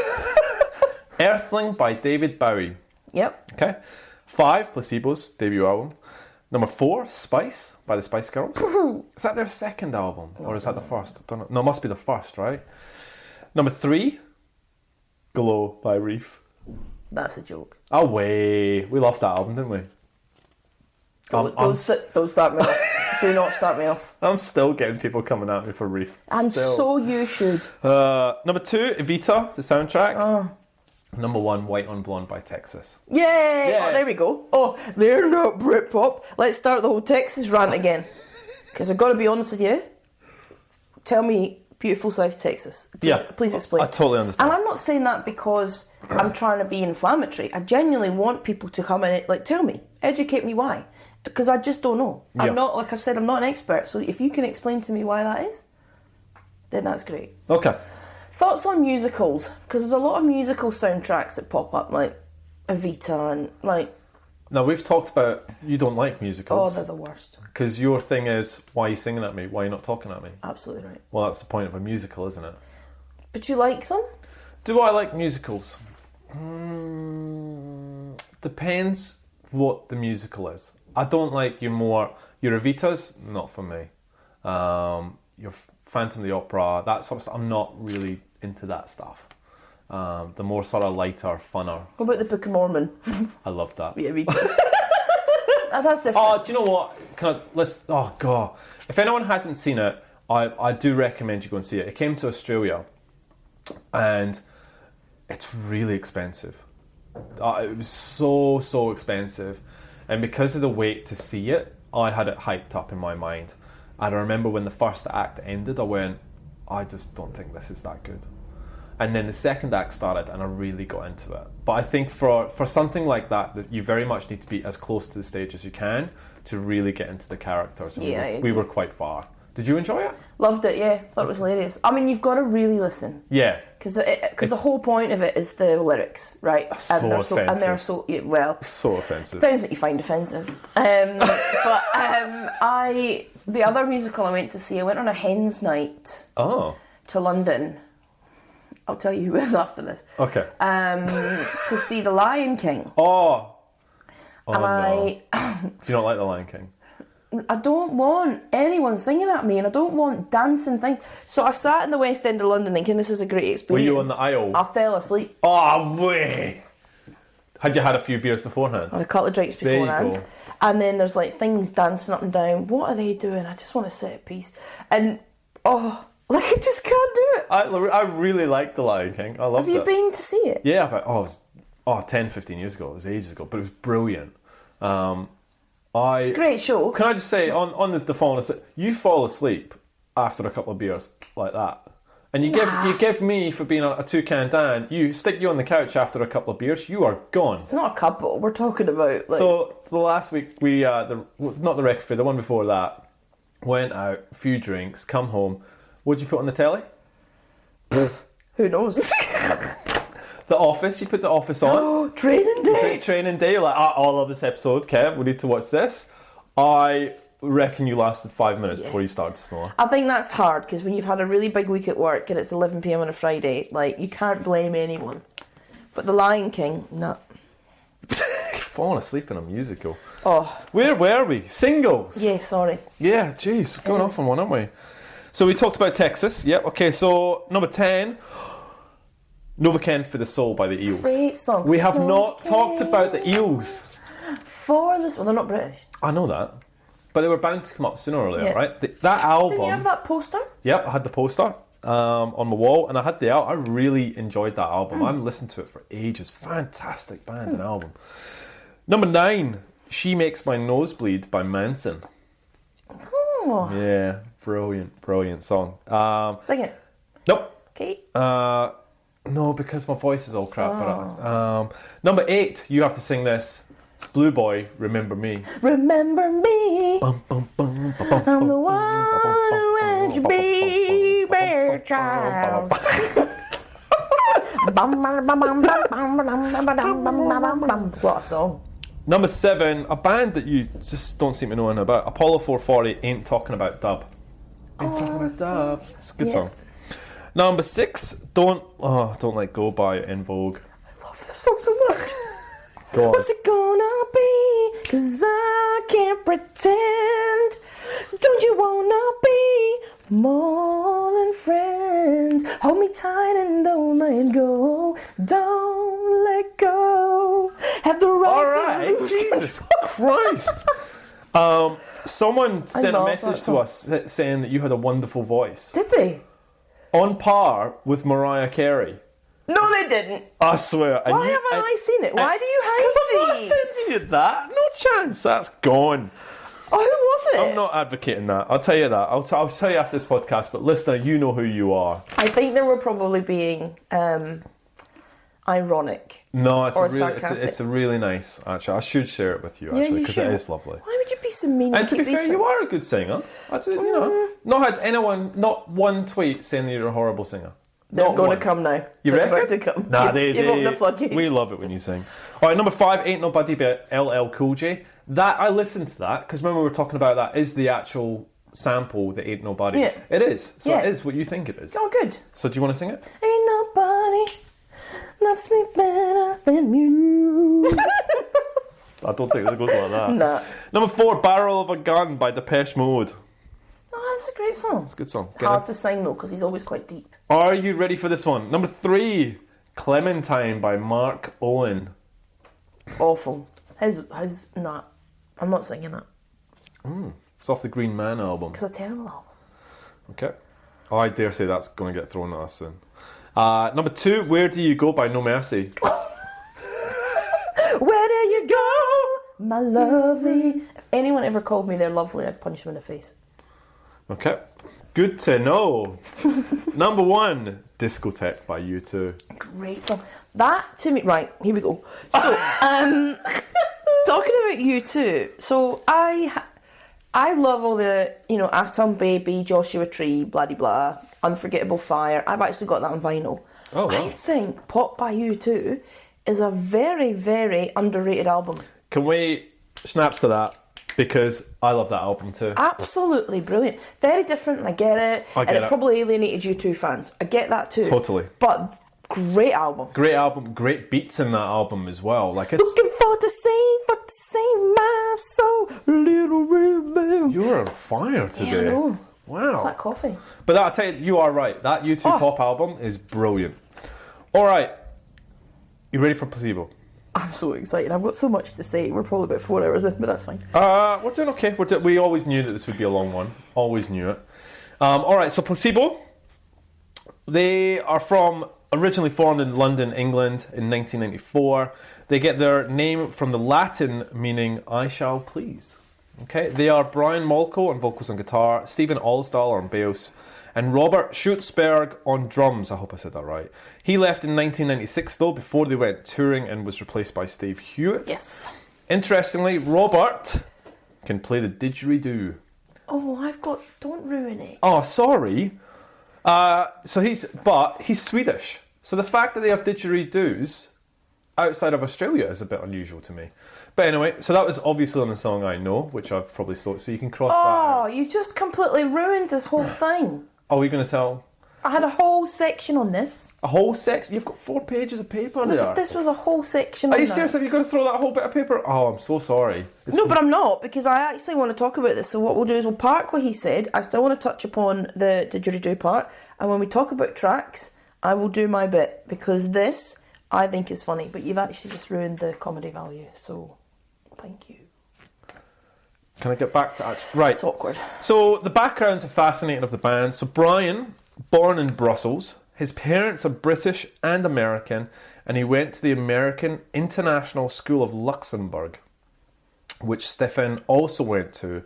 Earthling by David Bowie. Yep. Okay. 5, Placebo's debut album. Number 4, Spice by the Spice Girls. Is that their second album? Or is that the first? I don't know. No, it must be the first, right? Number 3, Glow by Reef. That's a joke. Away. We loved that album, didn't we? Don't start me off. Do not start me off. I'm still getting people coming at me for Reef. And so you should. Number 2, Evita, the soundtrack. Oh. Number 1, White on Blonde by Texas. Yay! Yeah. Oh, there we go. Oh, they're not Britpop. Let's start the whole Texas rant again. Because I've got to be honest with you. Tell me, Beautiful South Texas. Please explain. I totally understand. And I'm not saying that because I'm trying to be inflammatory. I genuinely want people to come in and, like, tell me. Educate me why. Because I just don't know. Yeah. I'm not, like I've said, I'm not an expert. So if you can explain to me why that is, then that's great. Okay. Thoughts on musicals? Because there's a lot of musical soundtracks that pop up, like Evita and like... Now, we've talked about you don't like musicals. Oh, they're the worst. Because your thing is, why are you singing at me? Why are you not talking at me? Absolutely right. Well, that's the point of a musical, isn't it? But you like them? Do I like musicals? Depends what the musical is. I don't like your Evitas, not for me. Your Phantom of the Opera, that sort of stuff, I'm not really into that stuff. The more sort of lighter, funner. What about the Book of Mormon? I love that. Yeah, me too. That's different. Oh, do you know what? Oh, God. If anyone hasn't seen it, I do recommend you go and see it. It came to Australia, and it's really expensive. It was so expensive. And because of the wait to see it, I had it hyped up in my mind. And I remember when the first act ended, I went, I just don't think this is that good. And then the second act started, and I really got into it. But I think for something like that you very much need to be as close to the stage as you can to really get into the characters. And we were quite far. Did you enjoy it? Loved it, yeah. Thought it was hilarious. I mean, you've got to really listen. Yeah. Because the whole point of it is the lyrics, right? So offensive. And they're so... Yeah, well... So offensive. Depends what you find offensive. The other musical I went to see, I went on a hen's night to London. I'll tell you who it was after this. Okay. To see The Lion King. Oh and no. Do you not like The Lion King? I don't want anyone singing at me, and I don't want dancing things. So I sat in the West End of London thinking this is a great experience. Were you on the aisle? I fell asleep. Oh, way! Had you had a few beers beforehand? I had a couple of drinks beforehand. There you go. And then there's like things dancing up and down. What are they doing? I just want to sit at peace. And, like I just can't do it. I really like The Lion King. I loved it. Have you been to see it? Yeah, but it was 10, 15 years ago. It was ages ago, but it was brilliant. Great show. Can I just say, on the falling asleep, you fall asleep after a couple of beers like that. And you give me, for being a toucan Dan, you stick you on the couch after a couple of beers, you are gone. Not a couple, we're talking about like... So, the last week, we, not the record fair, the one before that, went out, a few drinks, come home. What'd you put on the telly? Who knows? The Office, you put The Office on. Oh, Training Day. Training Day, you're like, I love this episode, Kev, we need to watch this. I reckon you lasted 5 minutes before you started to snore. I think that's hard, because when you've had a really big week at work and it's 11 p.m. on a Friday, like, you can't blame anyone. But The Lion King, no. Falling asleep in a musical. Oh. Where were we? Singles. Yeah, sorry. Yeah, jeez, we're going off on one, aren't we? So we talked about Texas. Yep, okay, so number 10, Novocaine for the Soul by the Eels. Great song. We have not talked about the Eels. For this... Well, they're not British. I know that. But they were bound to come up sooner or later, Yeah. right? That album... Didn't you have that poster? Yep, I had the poster on my wall, and I had the album. I really enjoyed that album. I've listened to it for ages. Fantastic band and album. Number 9, She Makes My Nose Bleed by Manson. Oh. Yeah, brilliant song. Sing it. Nope. Okay. No, because my voice is all crap. But, number 8, you have to sing this. It's Blue Boy, Remember Me. Remember me. Bum, bum, bum, bum, bum, I'm the one who had you be, bear child. What a song. Number 7, a band that you just don't seem to know anything about. Apollo 440, Ain't Talking About Dub. Ain't Talking About Dub. It's a good song. Number 6, Don't Let Go by In Vogue. I love this song so much. Go on. What's it gonna be? 'Cause I can't pretend. Don't you wanna be more than friends? Hold me tight and don't let go. Don't let go. Have the right Alright, to lose Jesus Christ. Someone sent a message to us saying that you had a wonderful voice. Did they? On par with Mariah Carey. No, they didn't. I swear. Why haven't I seen it? Why do you hide Because I'm not these? sending you that. No chance. That's gone. Oh, who was it? I'm not advocating that. I'll tell you that. I'll tell you after this podcast. But listener, you know who you are. I think they were probably being ironic. No, sarcastic. it's a really nice. Actually, I should share it with you actually because it is lovely. Why would you be so mean? And to be fair, you are a good singer. Not had anyone, not one tweet saying that you're a horrible singer. They're Not going one. to come now. You They're reckon? about to come. Nah, You've opened the floodgates. we love it when you sing. All right, number 5, Ain't Nobody by LL Cool J. That I listened to that because when we were talking about that, is the actual sample that Ain't Nobody? Yeah. It is. So Yeah. it is what you think it is. Oh, good. So do you want to sing it? Ain't nobody loves me better than you. I don't think it goes like that. Nah. Number 4, Barrel of a Gun by Depeche Mode. Oh, that's a great song. It's a good song. Hard to sing though because he's always quite deep. Are you ready for this one? Number 3, Clementine by Mark Owen. Awful. His nah. I'm not singing it. It's off the Green Man album. It's a terrible album. Okay. Oh, I dare say that's going to get thrown at us soon. Number 2, Where Do You Go by No Mercy. Where do you go, my lovely? If anyone ever called me they're lovely, I'd punch them in the face. Okay. Good to know. Number 1, Discotheque by U2. Great song. That to me, right, here we go. So, talking about U2, so I love all the, Atom Baby, Joshua Tree, blah de blah, Unforgettable Fire. I've actually got that on vinyl. Oh, wow. I think Pop by U2 is a very, very underrated album. Can we snaps to that? Because I love that album too. Absolutely brilliant. Very different, and I get it. I get and it. Probably alienated U2 fans. I get that too. Totally. But great album. Great album, great beats in that album as well. Like it's Looking for the same my soul, little ribbon. You're on fire today. Yeah, I know. Wow. It's that coffee. But I'll tell you are right. That U2 pop album is brilliant. All right. You ready for Placebo? I'm so excited. I've got so much to say. We're probably about 4 hours in, but that's fine. We're doing okay. We always knew that this would be a long one. Always knew it. All right, so Placebo. They are originally formed in London, England in 1994. They get their name from the Latin meaning I shall please. Okay, they are Brian Molko on vocals and guitar, Stephen Allsdal on bass, and Robert Schutzberg on drums. I hope I said that right. He left in 1996 though, before they went touring, and was replaced by Steve Hewitt. Yes. Interestingly, Robert can play the didgeridoo. Oh, don't ruin it. Oh, sorry. So he's Swedish. So the fact that they have didgeridoos outside of Australia is a bit unusual to me. But anyway, so that was obviously on a song I know, which I've probably thought, so you can cross that out. Oh, you just completely ruined this whole thing. Are we going to tell? I had a whole section on this. A whole section? You've got 4 pages of paper on there. This was a whole section Are on you that. serious? Have you got to throw that whole bit of paper? Oh, I'm so sorry. No, but I'm not, because I actually want to talk about this. So what we'll do is we'll park what he said. I still want to touch upon the didgeridoo part. And when we talk about tracks, I will do my bit, because this, I think, is funny. But you've actually just ruined the comedy value. So, thank you. Can I get back to actually? Right. It's awkward. So the backgrounds are fascinating of the band. So Brian, born in Brussels, his parents are British and American, and he went to the American International School of Luxembourg, which Stefan also went to.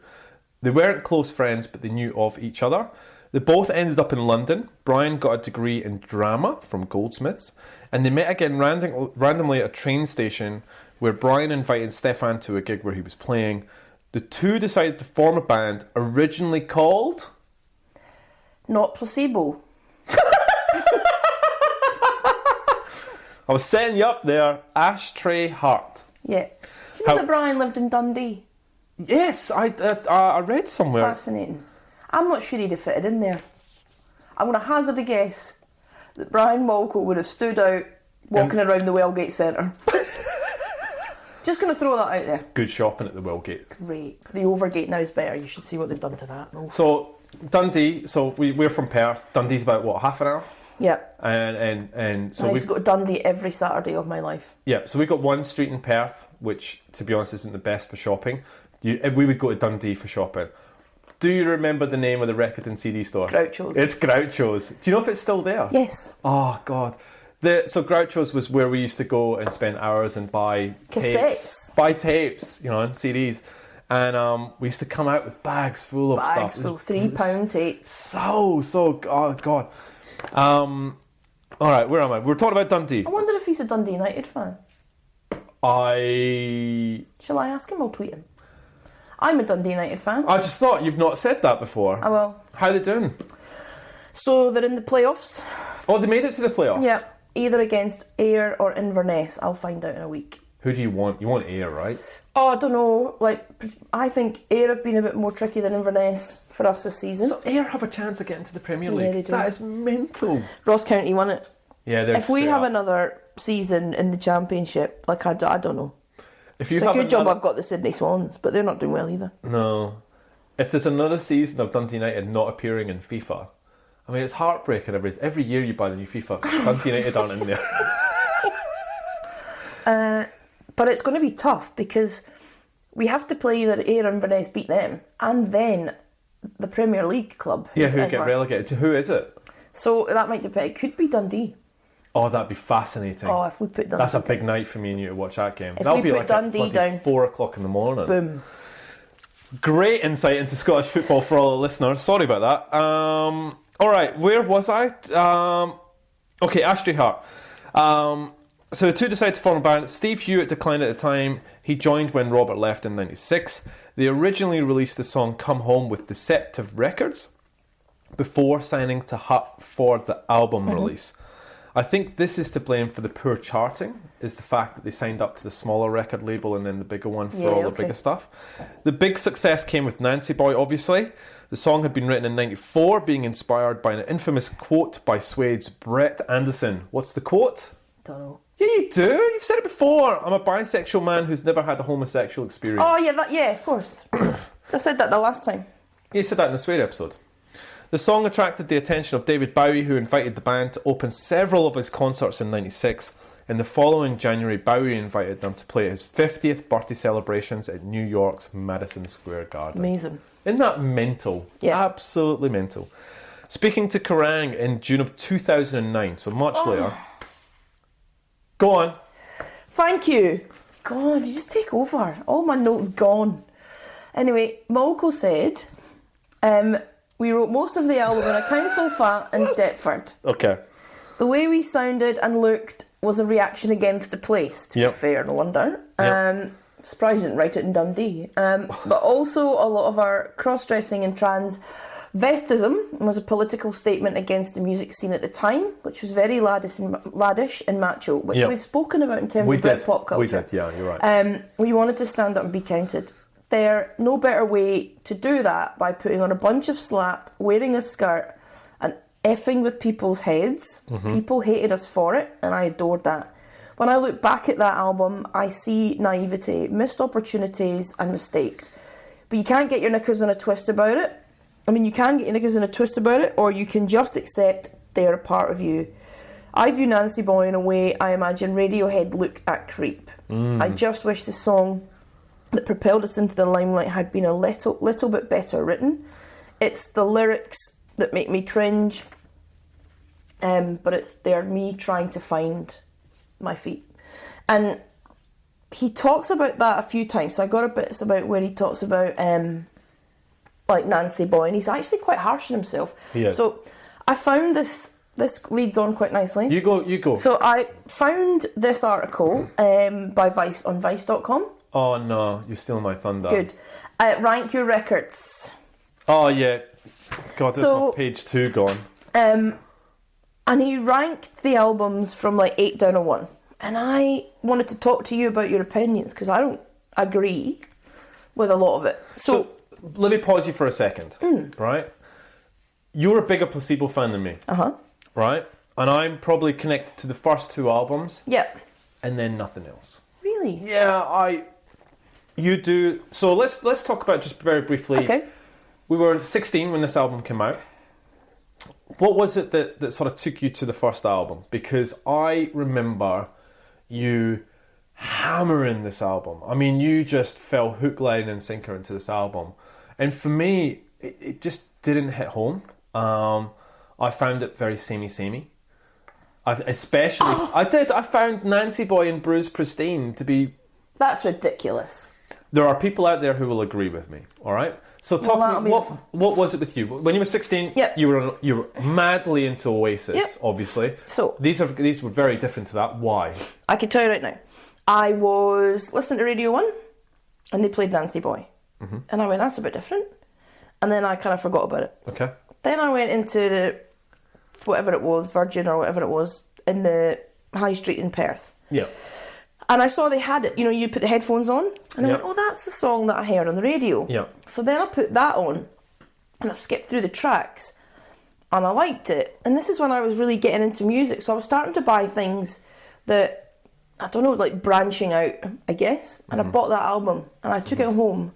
They weren't close friends, but they knew of each other. They both ended up in London. Brian got a degree in drama from Goldsmiths, and they met again randomly at a train station where Brian invited Stefan to a gig where he was playing. The two decided to form a band originally called... Not Placebo. I was setting you up there. Ashtray Heart. Yeah. Do you know that Brian lived in Dundee? Yes, I read somewhere. Fascinating. I'm not sure he'd have fitted in there. I'm going to hazard a guess that Brian Molko would have stood out walking around the Wellgate Centre. Just going to throw that out there. Good shopping at the Wellgate. Great. The Overgate now is better. You should see what they've done to that. No. So Dundee. So we're from Perth. Dundee's about what, half an hour? Yeah. And so I used we've to go to Dundee every Saturday of my life. Yeah. So we've got one street in Perth, which to be honest isn't the best for shopping. We would go to Dundee for shopping. Do you remember the name of the record and CD store? Groucho's. It's Groucho's. Do you know if it's still there? Yes. Oh God. So Groucho's was where we used to go and spend hours and buy tapes, and CDs, and we used to come out with bags full of stuff. Bags full, £3 tapes. So God. All right, where am I? We're talking about Dundee. I wonder if he's a Dundee United fan. Shall I ask him? I'll tweet him. I'm a Dundee United fan. I just thought you've not said that before. I will. How are they doing? So they're in the playoffs. Oh, they made it to the playoffs. Yeah. Either against Ayr or Inverness. I'll find out in a week. Who do you want? You want Ayr, right? Oh, I don't know. I think Ayr have been a bit more tricky than Inverness for us this season. So Ayr have a chance of getting to the Premier League. Yeah, they do. That is mental. Ross County won it. Yeah, they're if we straight have up. another season in the Championship, I don't know. If you It's a have good job I've got the Sydney Swans, but they're not doing well either. No. If there's another season of Dundee United not appearing in FIFA, I mean, it's heartbreaking. Every year you buy the new FIFA, Dundee United aren't in there. But it's going to be tough because we have to play either Ayr or Inverness, beat them, and then the Premier League club. Yeah, who get relegated. To who is it? So that might depend. It could be Dundee. Oh, that'd be fascinating. Oh, if we put Dundee That's a big night for me and you to watch that game. If That'll we be put like Dundee at down, 4 o'clock in the morning. Boom. Great insight into Scottish football for all the listeners. Sorry about that. All right, where was I? Okay, Ashtray Heart. So the two decided to form a band. Steve Hewitt declined at the time. He joined when Robert left in '96. They originally released the song Come Home with Deceptive Records before signing to Hut for the album release. I think this is to blame for the poor charting, is the fact that they signed up to the smaller record label and then the bigger one for all the bigger stuff. The big success came with Nancy Boy, obviously. The song had been written in '94, being inspired by an infamous quote by Suede's Brett Anderson. What's the quote? Don't know. Yeah, you do. You've said it before. I'm a bisexual man who's never had a homosexual experience. Oh, yeah, of course. I said that the last time. You said that in the Swear episode. The song attracted the attention of David Bowie, who invited the band to open several of his concerts in '96. In the following January, Bowie invited them to play at his 50th birthday celebrations at New York's Madison Square Garden. Amazing. Isn't that mental? Yeah. Absolutely mental. Speaking to Kerrang in June of 2009, so much later. Go on. Thank you. God, you just take over. All my notes gone. Anyway, Molko said, we wrote most of the album in a council flat in Deptford. Okay. The way we sounded and looked was a reaction against the place, to be fair, no wonder. Surprised I didn't write it in Dundee. But also a lot of our cross-dressing and transvestism was a political statement against the music scene at the time, which was very laddish and macho, which we've spoken about in terms of Britpop culture. We did, yeah, you're right. We wanted to stand up and be counted. There's no better way to do that by putting on a bunch of slap, wearing a skirt, and effing with people's heads. People hated us for it, and I adored that. When I look back at that album, I see naivety, missed opportunities, and mistakes. But you can't get your knickers in a twist about it. I mean, you can get your knickers in a twist about it, or you can just accept they're a part of you. I view Nancy Boy in a way I imagine Radiohead look at Creep. I just wish the song that propelled us into the limelight had been a little bit better written. It's the lyrics that make me cringe, but they're me trying to find my feet. And he talks about that a few times. So I got a bit about where he talks about like Nancy Boy, and he's actually quite harsh on himself. Yes. So I found this leads on quite nicely. You go. So I found this article by Vice on Vice.com. Oh no, you're stealing my thunder. Good. Rank your records. Oh yeah. God, there's my page 2 gone. And he ranked the albums from like 8 down to 1. And I wanted to talk to you about your opinions, because I don't agree with a lot of it. So let me pause you for a second, right? You're a bigger Placebo fan than me, right? And I'm probably connected to the first 2 albums. Yep. And then nothing else. Really? Yeah, you do. So let's talk about just very briefly. Okay. We were 16 when this album came out. What was it that sort of took you to the first album? Because I remember you hammering this album. I mean, you just fell hook, line and sinker into this album. And for me, it just didn't hit home. I found it very samey. I found Nancy Boy and Bruce Pristine to be... That's ridiculous. There are people out there who will agree with me, all right? So talk to me, what was it with you? When you were 16, you were madly into Oasis, obviously. So these were very different to that. Why? I can tell you right now. I was listening to Radio 1 and they played Nancy Boy. And I went, that's a bit different. And then I kind of forgot about it. Okay. Then I went into whatever it was, Virgin or whatever it was, in the High Street in Perth. Yeah. And I saw they had it. You know, you put the headphones on. And I went, oh, that's the song that I heard on the radio. Yeah. So then I put that on. And I skipped through the tracks. And I liked it. And this is when I was really getting into music. So I was starting to buy things that, I don't know, like branching out, I guess. And I bought that album. And I took it home.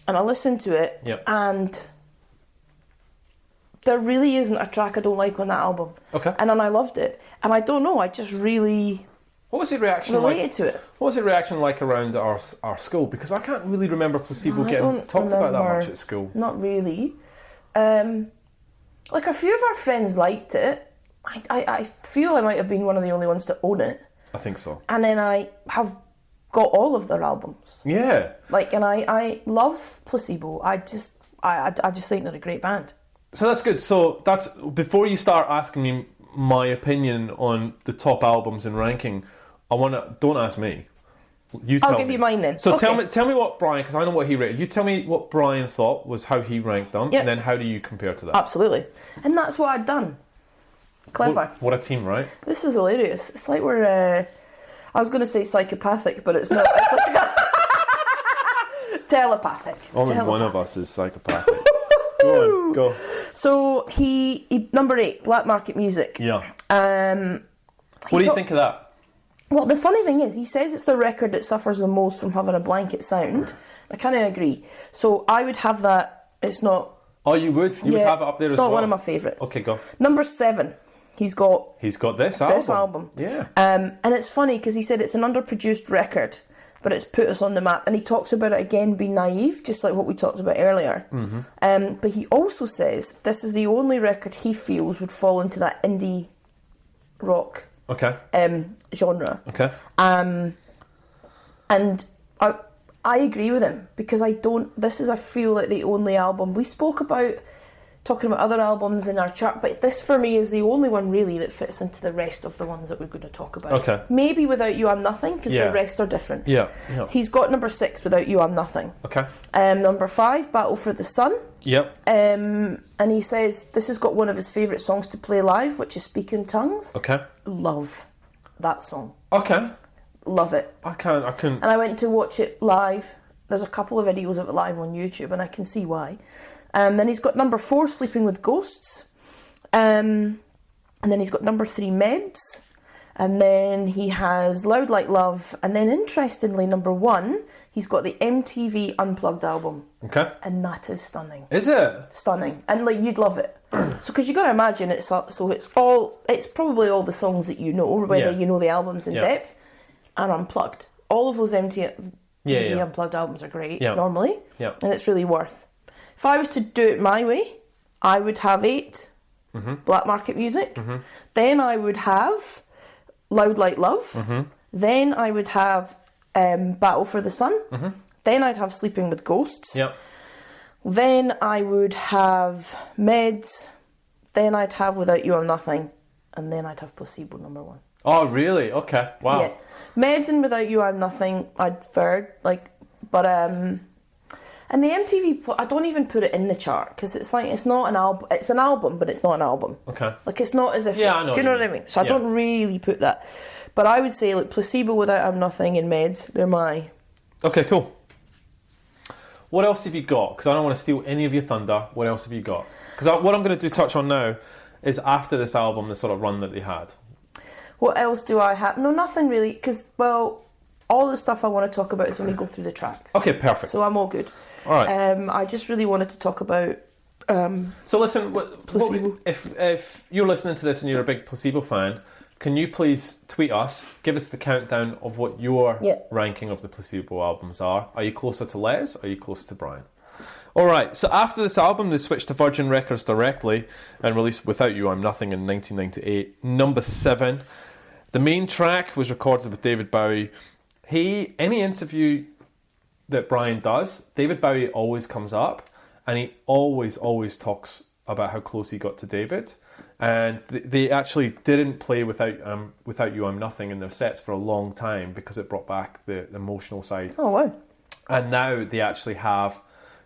And I listened to it. Yep. And there really isn't a track I don't like on that album. Okay. And then I loved it. And I don't know, I just really... What was the reaction related to it? What was the reaction like around our school? Because I can't really remember Placebo getting talked about that much at school. Not really. Like a few of our friends liked it. I feel I might have been one of the only ones to own it. I think so. And then I have got all of their albums. Yeah. Like, and I love Placebo. I just think they're a great band. So that's good. So that's before you start asking me my opinion on the top albums and ranking. Don't ask me. I'll give you mine then. So okay. tell me what Brian, because I know what he rated. You tell me what Brian thought was how he ranked them, and then how do you compare to that? Absolutely. And that's what I'd done. Clever. What a team, right? This is hilarious. It's like we're, I was going to say psychopathic, but it's not. It's like telepathic. Only one of us is psychopathic. Go on, go. So he number 8, Black Market Music. Yeah. What do you think of that? Well, the funny thing is, he says it's the record that suffers the most from having a blanket sound. I kind of agree. So I would have that. It's not... Oh, you would? You would have it up there as well? It's not one of my favourites. Okay, go. Number 7. He's got this album. Yeah. And it's funny because he said it's an underproduced record, but it's put us on the map. And he talks about it again being naive, just like what we talked about earlier. Mm-hmm. But he also says this is the only record he feels would fall into that indie rock genre. Okay. And I agree with him because I feel like the only album we spoke about. Talking about other albums in our chart, but this for me is the only one really that fits into the rest of the ones that we're going to talk about. Okay. Maybe Without You I'm Nothing, because the rest are different. Yeah. He's got number 6, Without You I'm Nothing. Okay. Number 5, Battle for the Sun. Yep. And he says this has got one of his favourite songs to play live, which is Speak in Tongues. Okay. Love that song. Okay. Love it. I couldn't. And I went to watch it live. There's a couple of videos of it live on YouTube, and I can see why. Then he's got number 4, Sleeping with Ghosts. And then he's got number 3, Meds. And then he has Loud Like Love. And then, interestingly, number 1, he's got the MTV Unplugged album. Okay. And that is stunning. Is it? Stunning. And, you'd love it. So, because you got to imagine, it's probably all the songs that you know, whether you know the albums in depth, and unplugged. All of those MTV Unplugged albums are great, normally. Yeah. And it's really worth. If I was to do it my way, I would have 8, Black Market Music. Mm-hmm. Then I would have Loud Like Love. Mm-hmm. Then I would have Battle for the Sun. Mm-hmm. Then I'd have Sleeping with Ghosts. Yep. Then I would have Meds. Then I'd have Without You I'm Nothing. And then I'd have Placebo number 1. Oh, really? Okay. Wow. Yeah. Meds and Without You I'm Nothing I'd third. And the MTV, I don't even put it in the chart because it's not an album. It's an album, but it's not an album. Okay. It's not as if. Yeah, I know. Do you know what I mean? So I don't really put that. But I would say Placebo, Without I'm Nothing, and Meds. They're my. Okay, cool. What else have you got? Because I don't want to steal any of your thunder. What else have you got? Because what I'm going to touch on now is after this album, the sort of run that they had. What else do I have? No, nothing really. Because all the stuff I want to talk about is when we go through the tracks. Okay, perfect. So I'm all good. All right. I just really wanted to talk about. So listen, Placebo. If you're listening to this and you're a big Placebo fan, can you please tweet us, give us the countdown of what your ranking of the Placebo albums are? Are you closer to Les? Or are you closer to Brian? All right. So after this album, they switched to Virgin Records directly and released Without You I'm Nothing in 1998, number 7. The main track was recorded with David Bowie. Any interview that Brian does, David Bowie always comes up and he always talks about how close he got to David, and they actually didn't play Without You I'm Nothing in their sets for a long time because it brought back the emotional side. Oh wow. And now they actually have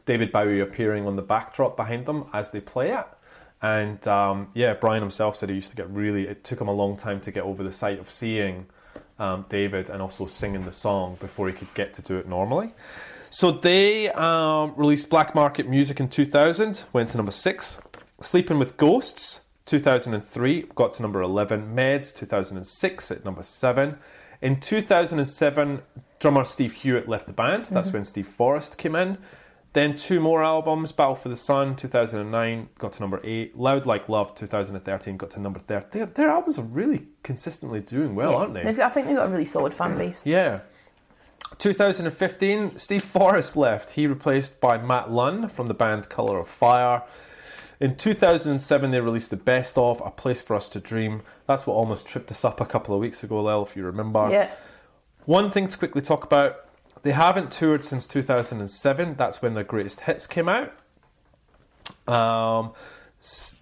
David Bowie appearing on the backdrop behind them as they play it. And Brian himself said it took him a long time to get over the sight of seeing David and also singing the song before he could get to do it normally. So they released Black Market Music in 2000, went to number 6. Sleeping with Ghosts, 2003, got to number 11. Meds, 2006, at number 7. In 2007, drummer Steve Hewitt left the band. That's when Steve Forrest came in. Then 2 more albums, Battle for the Sun, 2009, got to number 8. Loud Like Love, 2013, got to number 30. Their albums are really consistently doing well, aren't they? I think they've got a really solid fan base. Yeah. 2015, Steve Forrest left. He replaced by Matt Lunn from the band Colour of Fire. In 2007, they released the best of A Place for Us to Dream. That's what almost tripped us up a couple of weeks ago, Lel, if you remember. Yeah. One thing to quickly talk about. They haven't toured since 2007. That's when their greatest hits came out.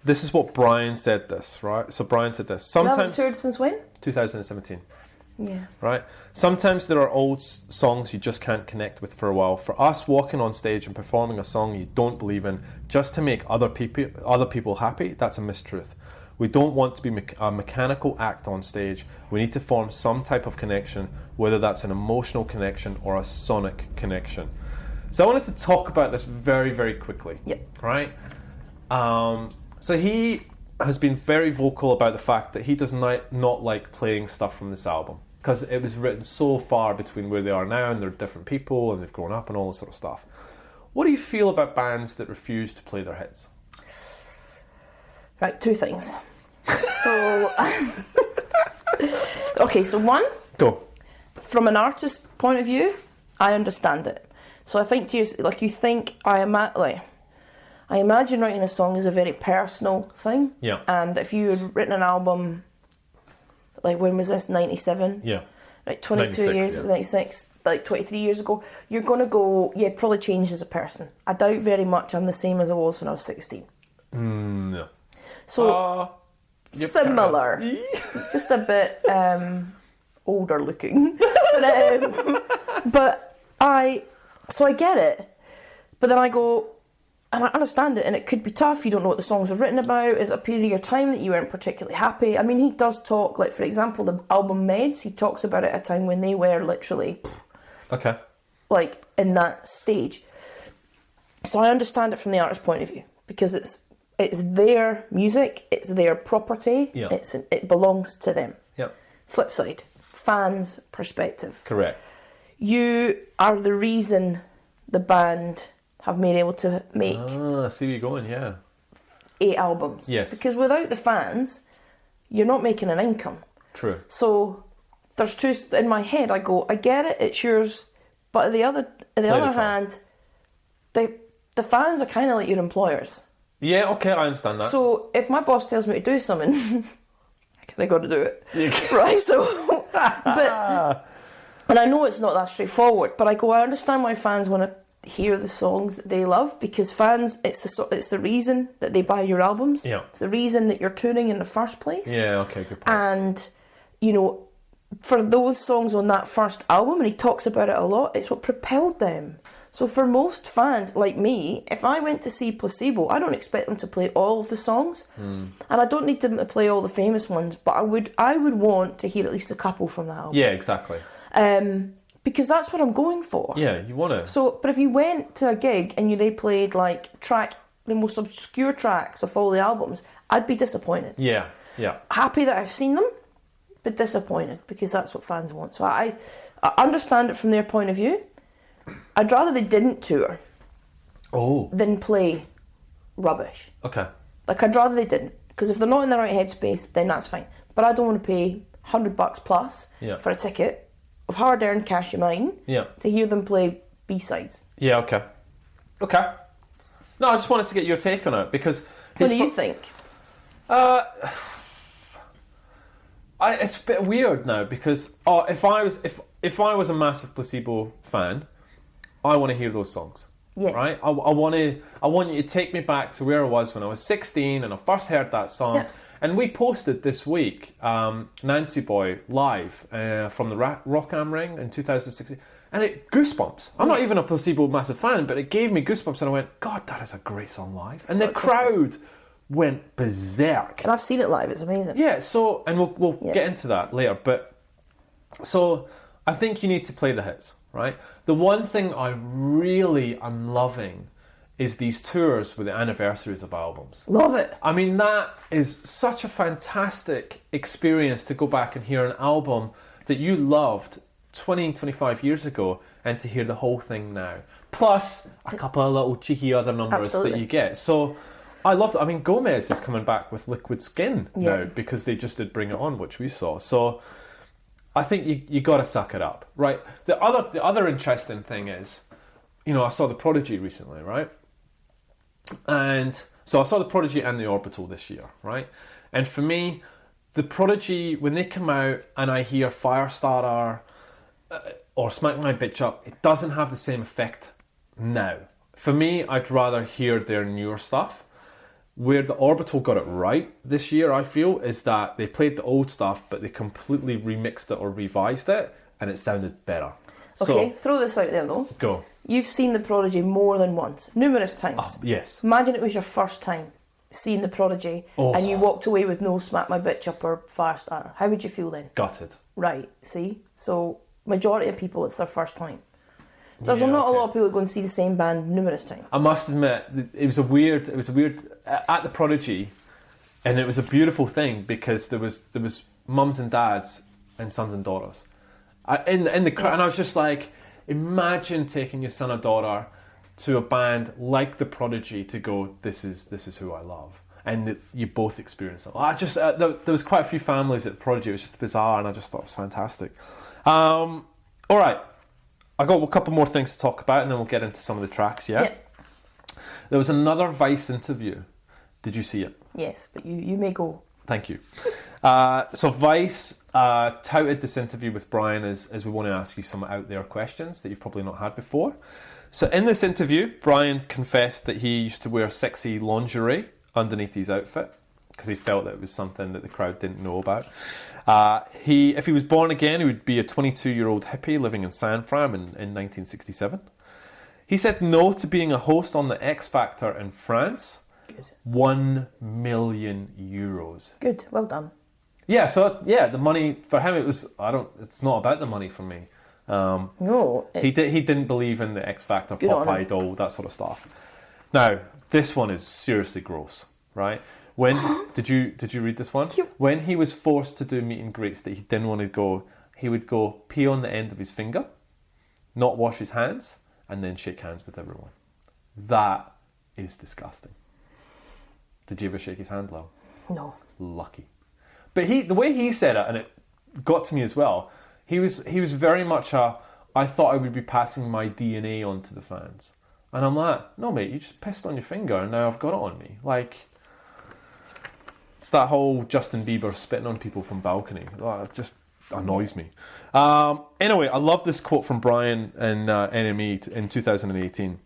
This is what Brian said this, right? So Brian said this. Sometimes. They haven't toured since when? 2017. Yeah. Right? Sometimes there are old songs you just can't connect with for a while. For us, walking on stage and performing a song you don't believe in just to make other people happy, that's a mistruth. We don't want to be a mechanical act on stage. We need to form some type of connection, whether that's an emotional connection or a sonic connection. So I wanted to talk about this very, very quickly. Yep. Right? So he has been very vocal about the fact that he does not like playing stuff from this album. because it was written so far between where they are now and they're different people and they've grown up and all this sort of stuff. What do you feel about bands that refuse to play their hits? Right, two things. So, okay, so one, Go. from an artist's point of view, I understand it. So I think to you, like you think, I imagine writing a song is a very personal thing. Yeah. And if you had written an album, like when was this, 97? Yeah. Like 22 years, yeah. 96, like 23 years ago, you're going to go, yeah, probably changed as a person. I doubt very much I'm the same as I was when I was 16. No. So, similar. Just a bit older looking. But I get it. But then I go, and I understand it, and it could be tough. You don't know what the songs are written about. Is it a period of your time that you weren't particularly happy? I mean, he does talk, like, for example, the album Meds, he talks about it at a time when they were literally, Okay. like, in that stage. So I understand it from the artist's point of view, because it's their music, it's their property, Yeah. it belongs to them. Yeah. Flip side, fans' perspective. Correct. You are the reason the band have been able to make I see where you're going, yeah. 8 albums. Yes. Because without the fans, you're not making an income. True. So there's two, in my head I go, I get it, it's yours, but on the other hand, the fans are kind of like your employers. Yeah, okay, I understand that. So if my boss tells me to do something, I kind of got to do it. Yeah. Right, so, but, and I know it's not that straightforward, but I go, I understand why fans want to hear the songs that they love, because fans, it's the reason that they buy your albums. Yeah. It's the reason that you're touring in the first place. Yeah, okay, good point. And, you know, for those songs on that first album, and he talks about it a lot, it's what propelled them. So for most fans, like me, if I went to see Placebo, I don't expect them to play all of the songs. And I don't need them to play all the famous ones, but I would want to hear at least a couple from the album. Yeah, exactly. Because that's what I'm going for. Yeah, you want to. So, but if you went to a gig and they played like the most obscure tracks of all the albums, I'd be disappointed. Yeah, yeah. Happy that I've seen them, but disappointed, because that's what fans want. So I understand it from their point of view. I'd rather they didn't tour than play rubbish. Okay. Like, I'd rather they didn't, because if they're not in the right headspace, then that's fine. But I don't want to pay $100 plus for a ticket of hard-earned cash of mine to hear them play B-sides. Yeah, okay. Okay. No, I just wanted to get your take on it, because... What do you think? It's a bit weird now, because if I was a massive Placebo fan, I want to hear those songs. Yeah. Right? I want you to take me back to where I was when I was 16 and I first heard that song. Yeah. And we posted this week Nancy Boy live from the Rock Am Ring in 2016. And it goosebumps. I'm not even a Placebo massive fan, but it gave me goosebumps and I went, God, that is a great song live. And the crowd went berserk. And I've seen it live, it's amazing. Yeah, so, and we'll get into that later, but, so, I think you need to play the hits, right? The one thing I really am loving is these tours with the anniversaries of albums. Love it. I mean, that is such a fantastic experience to go back and hear an album that you loved 20, 25 years ago and to hear the whole thing now. Plus, a couple of little cheeky other numbers that you get. So, I love that. I mean, Gomez is coming back with Liquid Skin now because they just did Bring It On, which we saw. So, I think you got to suck it up, right? The other interesting thing is, you know, I saw The Prodigy recently, right? And so I saw The Prodigy and The Orbital this year, right? And for me, The Prodigy, when they come out and I hear Firestarter or Smack My Bitch Up, it doesn't have the same effect now. For me, I'd rather hear their newer stuff. Where The Orbital got it right this year, I feel, is that they played the old stuff, but they completely remixed it or revised it, and it sounded better. Okay, throw this out there though. Go. You've seen The Prodigy more than once, numerous times. Yes. Imagine it was your first time seeing The Prodigy and you walked away with no Smack My Bitch Up or Firestarter. How would you feel then? Gutted. Right, see? So, majority of people, it's their first time. There's not a lot of people that go and see the same band numerous times. I must admit, it was a weird at the Prodigy, and it was a beautiful thing because there was mums and dads and sons and daughters, in the crowd, and I was just like, imagine taking your son or daughter to a band like the Prodigy to go, this is who I love, and that you both experience it. I just there was quite a few families at the Prodigy. It was just bizarre, and I just thought it was fantastic. All right, I got a couple more things to talk about, and then we'll get into some of the tracks. Yeah. There was another Vice interview. Did you see it? Yes, but you may go. Thank you. So Vice touted this interview with Brian as we want to ask you some out there questions that you've probably not had before. So in this interview, Brian confessed that he used to wear sexy lingerie underneath his outfit because he felt that it was something that the crowd didn't know about. If he was born again, he would be a 22-year-old hippie living in San Fran in 1967. He said no to being a host on the X Factor in France. Good. 1 million euros. Good, well done. Yeah, so the money for him, it's not about the money for me. No. He didn't believe in the X Factor, Pop Idol, that sort of stuff. Now, this one is seriously gross, right? When did you read this one? When he was forced to do meet and greets that he didn't want to go, he would go pee on the end of his finger, not wash his hands, and then shake hands with everyone. That is disgusting. Did you ever shake his hand, Lil? No. Lucky. But the way he said it, and it got to me as well, he was very much I thought I would be passing my DNA on to the fans. And I'm like, no mate, you just pissed on your finger and now I've got it on me. Like, it's that whole Justin Bieber spitting on people from balcony. It just annoys me. Anyway, I love this quote from Brian in NME in 2018.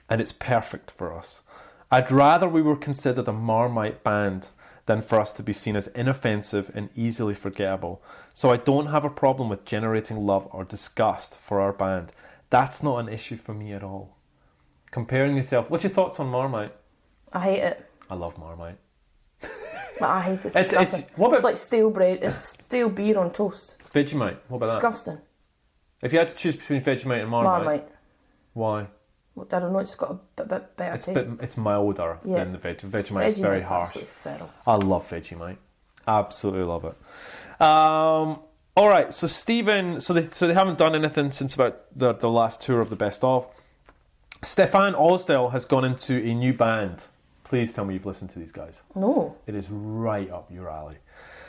And it's perfect for us. I'd rather we were considered a Marmite band than for us to be seen as inoffensive and easily forgettable. So I don't have a problem with generating love or disgust for our band. That's not an issue for me at all. Comparing yourself... What's your thoughts on Marmite? I hate it. I love Marmite. But I hate it. It's like stale bread. It's stale beer on toast. Vegemite. What about Disgusting. that? If you had to choose between Vegemite and Marmite... Why? Well, I don't know, it's got a bit better taste. It's milder than the Vegemite. It's very harsh. I love Vegemite. Absolutely love it. All right, so Stephen... So they haven't done anything since about the last tour of the Best Of. Stefan Osdell has gone into a new band. Please tell me you've listened to these guys. No. It is right up your alley.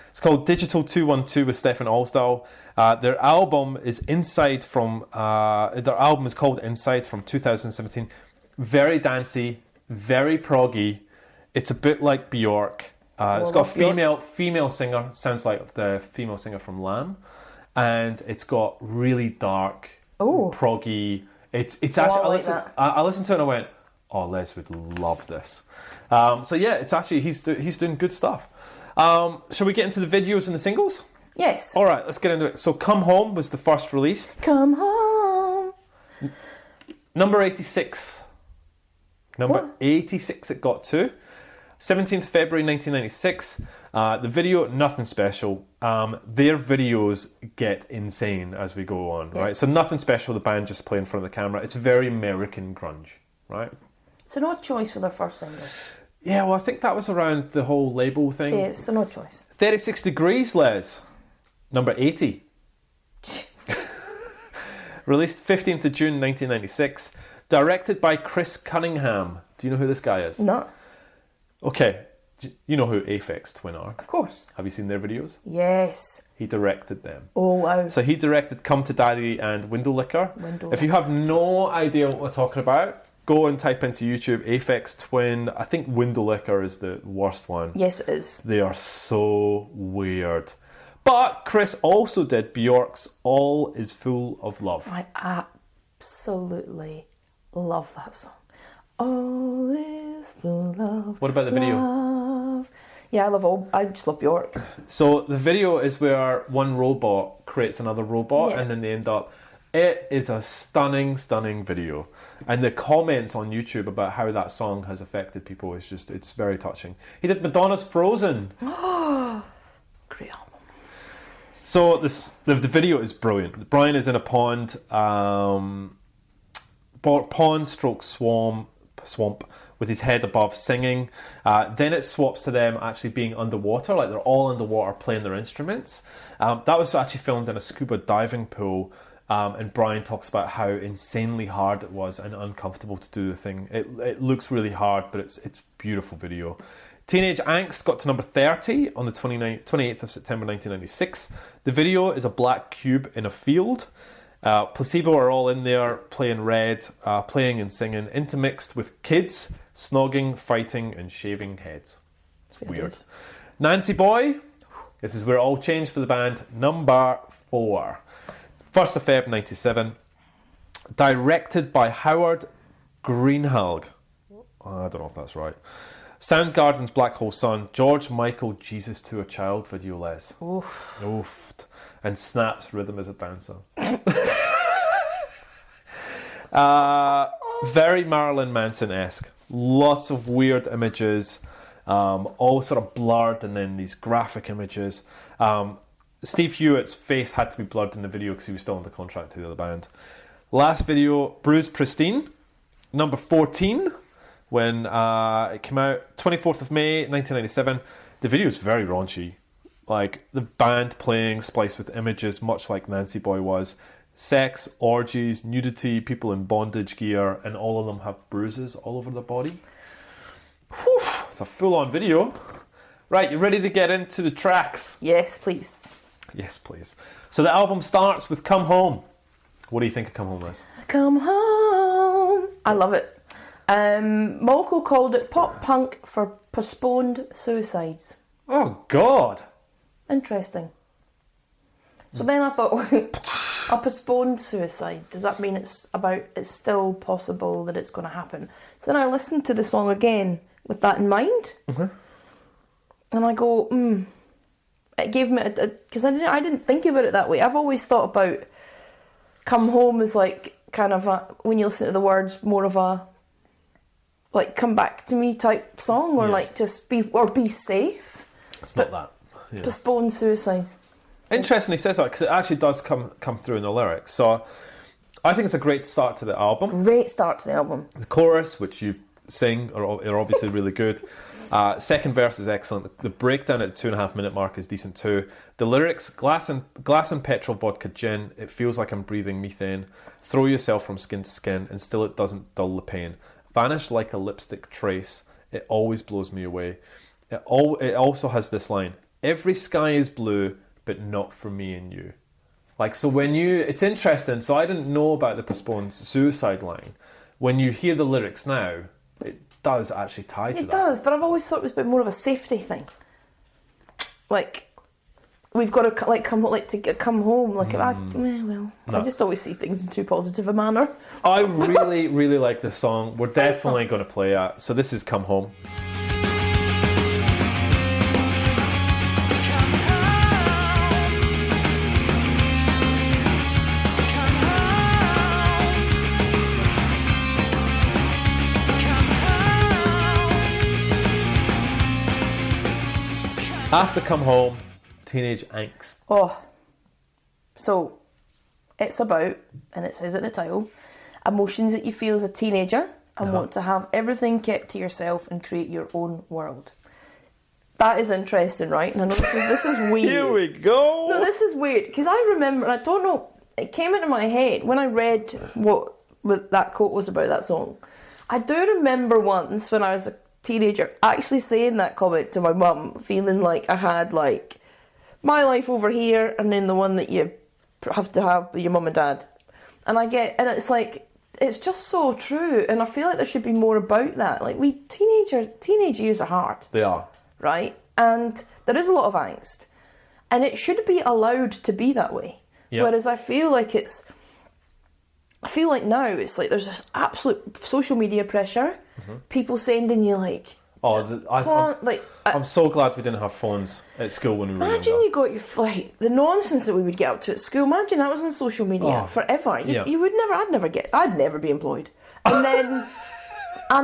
It's called Digital 212 with Stefan Osdell. Their album is called Inside from 2017. Very dancey, very proggy. It's a bit like Bjork. It's got a female singer, sounds like the female singer from Lamb, and it's got really dark, proggy. It's actually I listened to it and I went, oh, Les would love this. So yeah, it's actually he's doing good stuff. Shall we get into the videos and the singles? Yes. All right, let's get into it. So Come Home was the first released. Come Home. Number 86. Number 86 it got to. 17th February 1996. The video, nothing special. Their videos get insane as we go on, right? So nothing special, the band just play in front of the camera. It's very American grunge, right? It's an odd choice for their first single. Yeah, well, I think that was around the whole label thing. Yeah, it's an odd choice. 36 Degrees, Les. Number 80. Released 15th of June 1996. Directed by Chris Cunningham. Do you know who this guy is? No. Okay, you know who Aphex Twin are. Of course. Have you seen their videos? Yes. He directed them. Oh, wow. So he directed Come to Daddy and Window Licker. If you have no idea what we're talking about, go and type into YouTube Aphex Twin. I think Window Licker is the worst one. Yes, it is. They are so weird. But Chris also did Bjork's All Is Full of Love. I absolutely love that song. All is full of What about the video? love. Yeah, I just love Bjork. So the video is where one robot creates another robot and then they end up... It is a stunning, stunning video. And the comments on YouTube about how that song has affected people is just, it's very touching. He did Madonna's Frozen. Great album. So the video is brilliant. Brian is in a pond stroke swamp with his head above singing. Then it swaps to them actually being underwater, like they're all underwater playing their instruments. That was actually filmed in a scuba diving pool, and Brian talks about how insanely hard it was and uncomfortable to do the thing. It looks really hard, but it's beautiful video. Teenage Angst got to number 30 on the 28th of September 1996. The video is a black cube in a field. Placebo are all in there playing Red, playing and singing, intermixed with kids snogging, fighting and shaving heads. It's weird. Nancy Boy, this is where it all changed for the band. Number 4. 1st of Feb 97. Directed by Howard Greenhalgh. I don't know if that's right. Soundgarden's Black Hole Sun, George Michael Jesus to a Child video, Les. Oof. Oof. And Snap's Rhythm as a Dancer. Very Marilyn Manson-esque. Lots of weird images, all sort of blurred, and then these graphic images. Steve Hewitt's face had to be blurred in the video because he was still under contract to the other band. Last video, Bruised Pristine, number 14. When it came out, 24th of May 1997. The video is very raunchy. Like, the band playing spliced with images, much like Nancy Boy was. Sex, orgies, nudity, people in bondage gear, and all of them have bruises all over their body. Whew, it's a full-on video. Right, you ready to get into the tracks? Yes, please. Yes, please. So the album starts with Come Home. What do you think of Come Home, Liz? Come home. I love it. Molko called it pop punk for postponed suicides. Oh, God. Interesting. So then I thought, a postponed suicide, does that mean it's still possible that it's going to happen? So then I listened to the song again with that in mind. Mm-hmm. And I go, it gave me, because I didn't think about it that way. I've always thought about Come Home as like kind of when you listen to the words, more of a like come back to me type song, or yes. like just be safe. It's not that. Yeah. Postpone suicides. Interesting he says that, because it actually does come through in the lyrics. So I think it's a great start to the album. Great start to the album. The chorus, which you sing, are obviously really good. Second verse is excellent. The breakdown at the 2.5 minute mark is decent too. The lyrics, glass and petrol, vodka, gin. It feels like I'm breathing methane. Throw yourself from skin to skin, and still it doesn't dull the pain. Vanish like a lipstick trace. It always blows me away. It also has this line: every sky is blue, but not for me and you. Like, so when it's interesting. So I didn't know about the postponed suicide line. When you hear the lyrics now, it does actually tie to that. It does, but I've always thought it was a bit more of a safety thing. Like, we've got to come home. Like, no. I just always see things in too positive a manner. I really, really like this song. We're definitely going to play it. So this is Come Home. After Come Home, Teenage Angst. Oh, so it's about, and it says at the title, emotions that you feel as a teenager and want to have everything kept to yourself and create your own world. That is interesting, right? And I know this is weird. Here we go. No, this is weird, because I remember, and I don't know, it came into my head when I read what that quote was about, that song. I do remember once when I was a teenager actually saying that comment to my mum, feeling like I had like my life over here and then the one that you have to have with your mum and dad, and it's like, it's just so true, and I feel like there should be more about that. Like, teenage years are hard. They are, right? And there is a lot of angst, and it should be allowed to be that way. Yep. Whereas I feel like now it's like there's this absolute social media pressure. Mm-hmm. People sending you like, I'm so glad we didn't have phones at school when we were imagine younger. You got your flight, the nonsense that we would get up to at school. Imagine that was on social media forever. You would never, I'd never be employed. And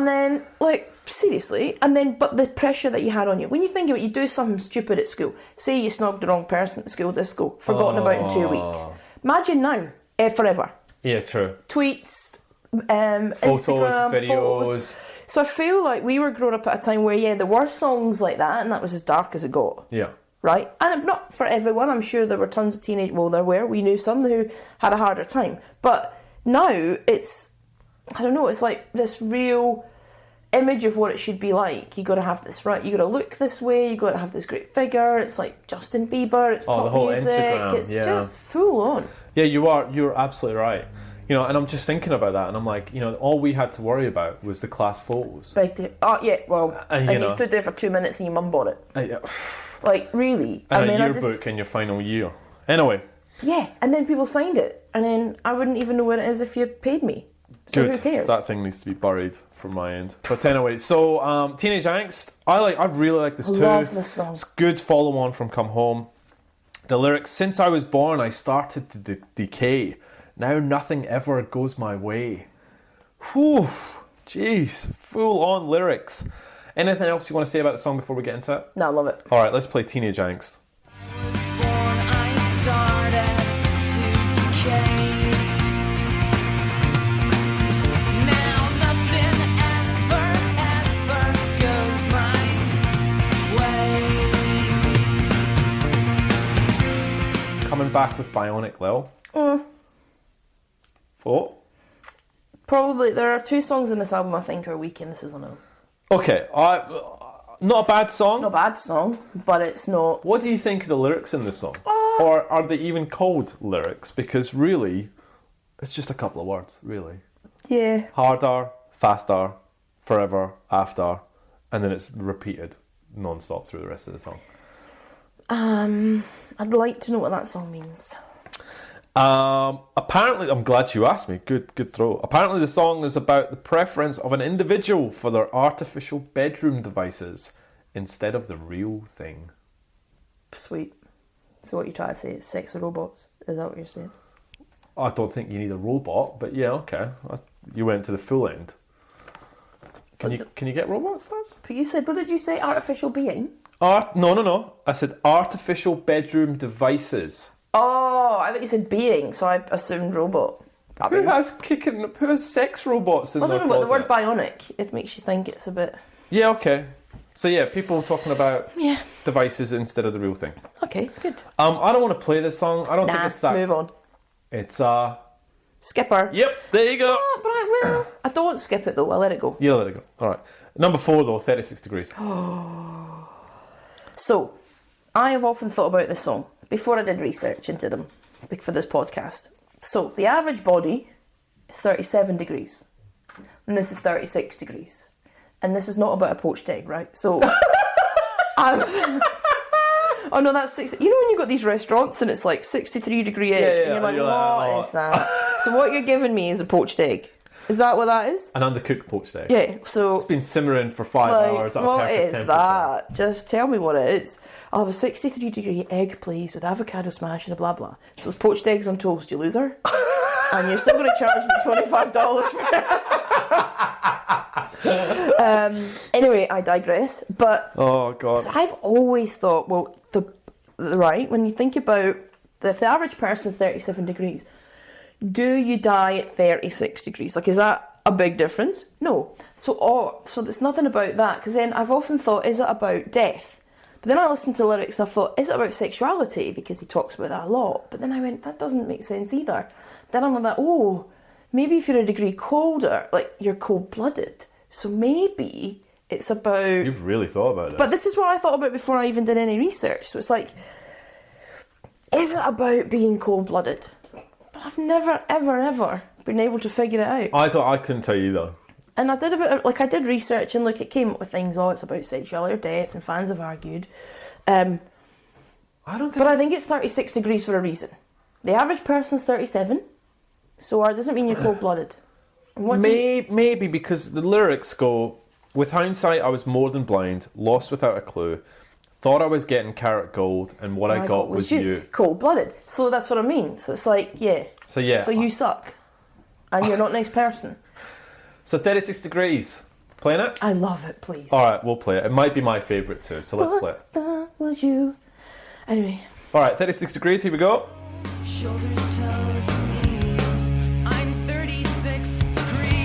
then like, seriously, but the pressure that you had on you. When you think about it, you do something stupid at school. Say you snogged the wrong person at school, forgotten about in 2 weeks. Imagine now, forever. Yeah, true. Tweets, Photos, Instagram, videos. photos. So I feel like we were growing up at a time where, yeah, there were songs like that, and that was as dark as it got. Yeah. Right? And not for everyone. I'm sure there were tons of teenage... Well, there were. We knew some who had a harder time. But now it's... I don't know. It's like this real image of what it should be like. You got to have this, right? You got to look this way. You got to have this great figure. It's like Justin Bieber. It's pop the whole music. Instagram, It's just full on. Yeah, you're absolutely right. You know, and I'm just thinking about that, and I'm like, you know, all we had to worry about was the class photos. Big deal. Oh, yeah, well, and you stood there for 2 minutes and your mum bought it. Like, really? And a yearbook in your final year. Anyway. Yeah, and then people signed it, and then I wouldn't even know what it is if you paid me. So Good. Who cares? That thing needs to be buried from my end. But anyway, so Teenage Angst, I really like this too. Love this song. It's good follow on from Come Home. The lyrics, since I was born I started to decay. Now nothing ever goes my way. Whew, jeez, full on lyrics. Anything else you want to say about the song before we get into it? No, I love it. Alright, let's play Teenage Angst. Coming back with Bionic Lil. What? Probably, there are 2 songs in this album I think are weak, and this is one of them. Okay, not a bad song. Not a bad song, but it's not... What do you think of the lyrics in this song? Or are they even called lyrics? Because really, it's just a couple of words, really. Yeah. Harder, faster, forever, after, and then it's repeated non-stop through the rest of the song. I'd like to know what that song means. Apparently, I'm glad you asked me. Good throw. Apparently, the song is about the preference of an individual for their artificial bedroom devices instead of the real thing. Sweet. So what you try to say is sex with robots? Is that what you're saying? I don't think you need a robot, but yeah, okay. You went to the full end. Can you get robots, Liz? But you said, what did you say? Artificial being? No. I said artificial bedroom devices. Oh, I thought you said being, so I assumed robot. Who has sex robots in their closet? I don't know, but the word bionic, it makes you think it's a bit... Yeah, okay. So yeah, people talking about devices instead of the real thing. Okay, good. I don't want to play this song. I don't think it's that... move on. It's Skipper. Yep, there you go. Oh, but I don't skip it though, I let it go. Yeah, let it go. Alright. Number 4 though, 36 Degrees. So, I have often thought about this song before I did research into them for this podcast. So, the average body is 37 degrees. And this is 36 degrees. And this is not about a poached egg, right? So, oh no, that's 60. You know when you got these restaurants and it's like 63 degree egg? Yeah, and you're like, what is that? So what you're giving me is a poached egg. Is that what that is? An undercooked poached egg. Yeah, so... It's been simmering for 5 hours at a perfect temperature. What is that? Just tell me what it is. I'll have a 63 degree egg, please, with avocado smash and a blah blah. So it's poached eggs on toast, you loser. And you're still going to charge me $25 for it. Anyway, I digress. But oh god, so I've always thought, well, right, when you think about if the average person's 37 degrees, do you die at 36 degrees? Like, is that a big difference? No. So there's nothing about that. Because then I've often thought, is it about death? But then I listened to lyrics and I thought, is it about sexuality? Because he talks about that a lot. But then I went, that doesn't make sense either. Then I'm like, oh, maybe if you're a degree colder, like you're cold-blooded. So maybe it's about... You've really thought about this. But this is what I thought about before I even did any research. So it's like, is it about being cold-blooded? But I've never, ever, ever been able to figure it out. I couldn't tell you though. And I did research and look, it came up with things, it's about sexuality or death, and fans have argued. I think it's 36 degrees for a reason. The average person's 37, so it doesn't mean you're cold-blooded. Maybe because the lyrics go, with hindsight I was more than blind, lost without a clue, thought I was getting carat gold, and what I got was you. Cold-blooded. So that's what I mean. So it's like, yeah. So you suck. And you're not a nice person. So 36 Degrees. Playing it? I love it, please. Alright, we'll play it. It might be my favourite too, so let's play it. That was you. Anyway. Alright, 36 Degrees, here we go. Shoulders, toes, knees. I'm 36 degrees.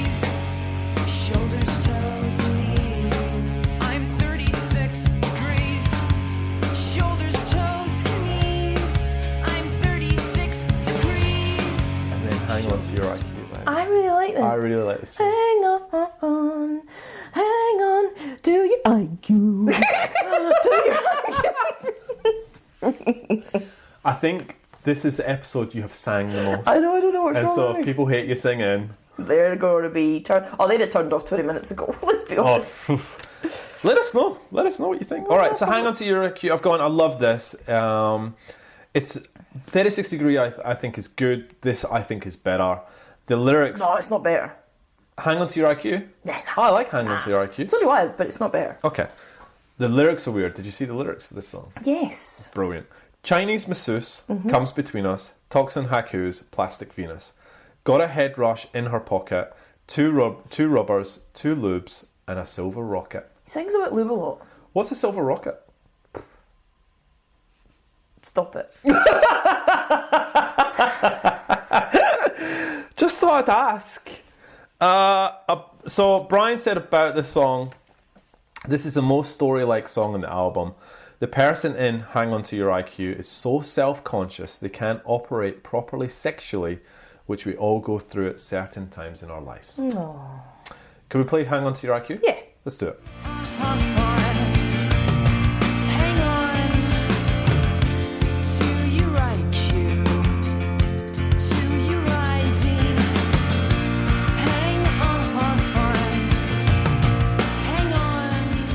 Hang On To Your IQ. Right? I really like this. I really like this tune. Hang on to your IQ. To your IQ. I think this is the episode you have sang the most. I don't know what's and wrong so with if me. people hate you singing... They're going to be turned... Oh, they'd have turned off 20 minutes ago. Let's be honest. Let us know. Let us know what you think. All right, so Hang On To Your IQ. I've gone, I love this. It's 36 Degree, I think, is good. This, I think, is better. The lyrics... No, it's not better. Hang On To Your IQ? Nah. I like Hang On To Your IQ. So do I, but it's not better. Okay. The lyrics are weird. Did you see the lyrics for this song? Yes. Brilliant. Chinese masseuse comes between us, toxin haikus, plastic Venus. Got a head rush in her pocket, two rubbers, 2 lubes, and a silver rocket. He sings about lube a lot. What's a silver rocket? Stop it. Just thought I'd ask. So Brian said about this song, this is the most story-like song on the album. The person in Hang On To Your IQ is so self-conscious they can't operate properly sexually, which we all go through at certain times in our lives. Aww. Can we play Hang On To Your IQ? Yeah. Let's do it.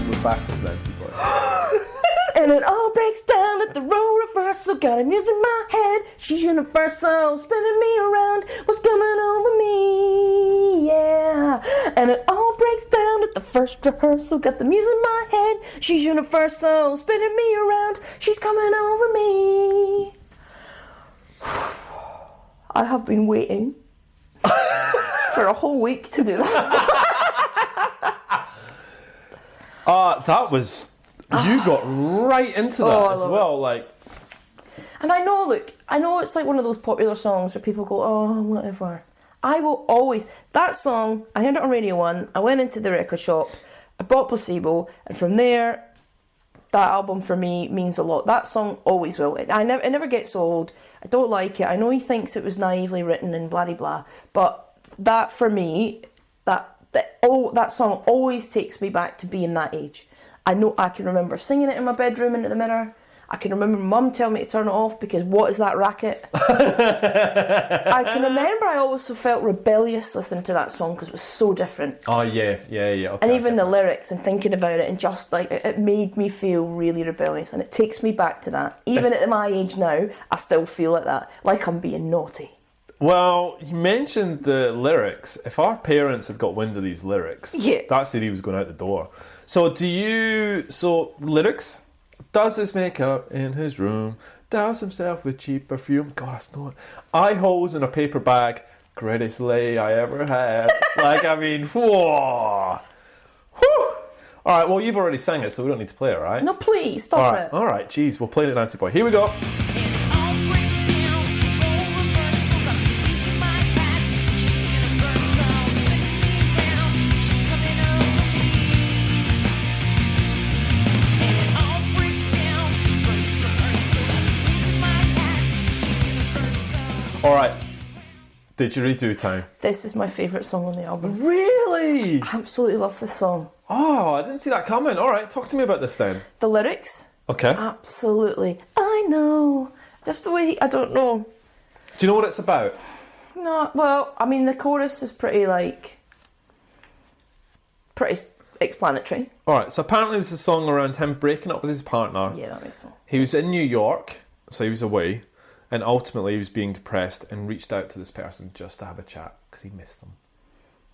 We're back with Nancy Boy. And it all breaks down at the role reversal. Got a music in my head. She's universal, spinning me around. What's coming over me? Yeah. And it all breaks down at the first rehearsal. Got the music in my head. She's universal, spinning me around. She's coming over me. I have been waiting for a whole week to do that. That was... You got right into that as well. Like, and I know it's like one of those popular songs where people go, oh, whatever. I will always... That song, I heard it on Radio 1, I went into the record shop, I bought Placebo, and from there, that album for me means a lot. That song always will. It never gets old. I don't like it. I know he thinks it was naively written and blah, blah, blah, but that, for me, that song always takes me back to being that age. I know I can remember singing it in my bedroom into the mirror. I can remember Mum telling me to turn it off because what is that racket? I can remember I also felt rebellious listening to that song because it was so different. oh yeah. Okay, And even the lyrics and thinking about it and just like it made me feel really rebellious, and it takes me back to that. Even at my age now, I still feel like that, like I'm being naughty. Well, you mentioned the lyrics. If our parents had got wind of these lyrics, Yeah. that CD was going out the door. So lyrics? Does his makeup in his room, douse himself with cheap perfume. God, that's not... Eye holes in a paper bag, greatest lay I ever had. Like, I mean, whoa. Whew. All right, well, you've already sang it, so we don't need to play it, right? No, please, stop it. All right, geez, we'll play it, Nancy Boy. Here we go. All right, didgeridoo time. This is my favourite song on the album. Really? I absolutely love this song. Oh, I didn't see that coming. All right, talk to me about this then. The lyrics? Okay. Absolutely. I know. Just the way I don't know. Do you know what it's about? No, well, I mean, the chorus is pretty explanatory. All right, so apparently this is a song around him breaking up with his partner. Yeah, that makes sense. He was in New York, so he was away, and ultimately he was being depressed and reached out to this person just to have a chat because he missed them.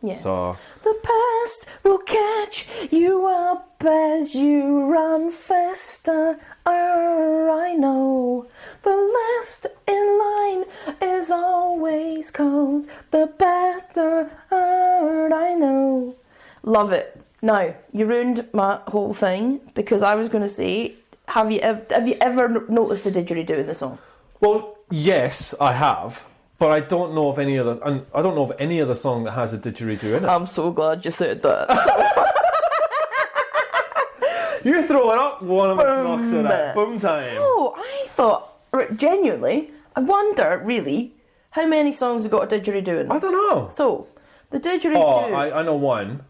Yeah. So the past will catch you up as you run faster. I know the last in line is always cold. The bastard, I know. Love it. Now, you ruined my whole thing because I was going to say, have you ever noticed the didgeridoo in the song? well, yes, I have, but I don't know of any other. And I don't know of any other song that has a didgeridoo in it. I'm so glad you said that. You're throwing up, one of us knocks it out. Boom time. So I thought, genuinely, I wonder really How many songs have got a didgeridoo in them? I don't know. So, the didgeridoo... Oh, I know one.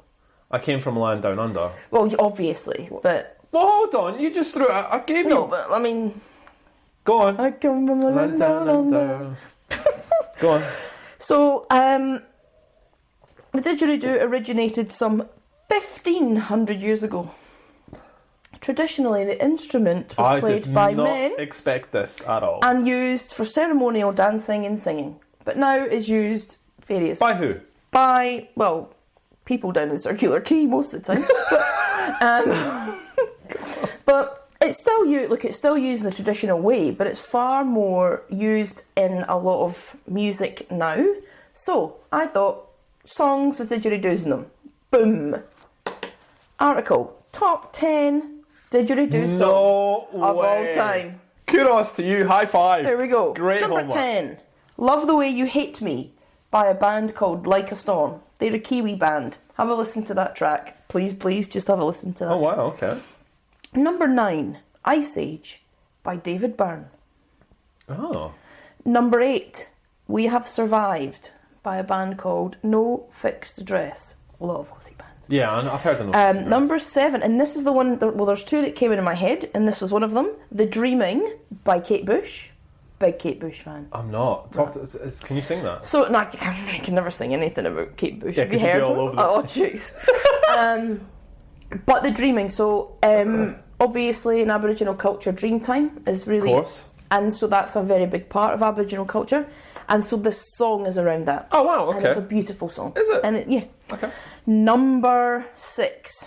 I came from land down under. Well, obviously, but... Well, hold on. You just threw it. I gave you... No, but, I mean... Go on. I come from a land down under. Go on. So, the didgeridoo originated some 1,500 years ago. Traditionally, the instrument was played by men. I did not expect this at all. And used for ceremonial dancing and singing. But now is used various... By who? By, well, people down in circular key most of the time. But it's still it's still used in the traditional way, but it's far more used in a lot of music now. So I thought, songs with didgeridoos in them. Boom. Article, top 10 didgeridoo songs of all time. Kudos to you, high five. There we go. Great Number homework. 10, Love the Way You Hate Me by a band called Like a Storm. They're a Kiwi band. Have a listen to that track. Please, just have a listen to that. Oh, wow, okay. Number 9, Ice Age by David Byrne. Oh. Number 8, We Have Survived by a band called No Fixed Address. Love Aussie bands. Yeah, I've heard of them. Number 7, and this is the one, well, there's two that came into my head, and this was one of them. The Dreaming by Kate Bush. Big Kate Bush fan. I'm not. Can you sing that? So, no, I can never sing anything about Kate Bush. Yeah, Have you 'cause you'd be heard all her? over the Oh, jeez. But the Dreaming, so obviously in Aboriginal culture, Dreamtime is really... Of course. And so that's a very big part of Aboriginal culture. And so this song is around that. Oh, wow, okay. And it's a beautiful song. Is it? And yeah. Okay. Number 6,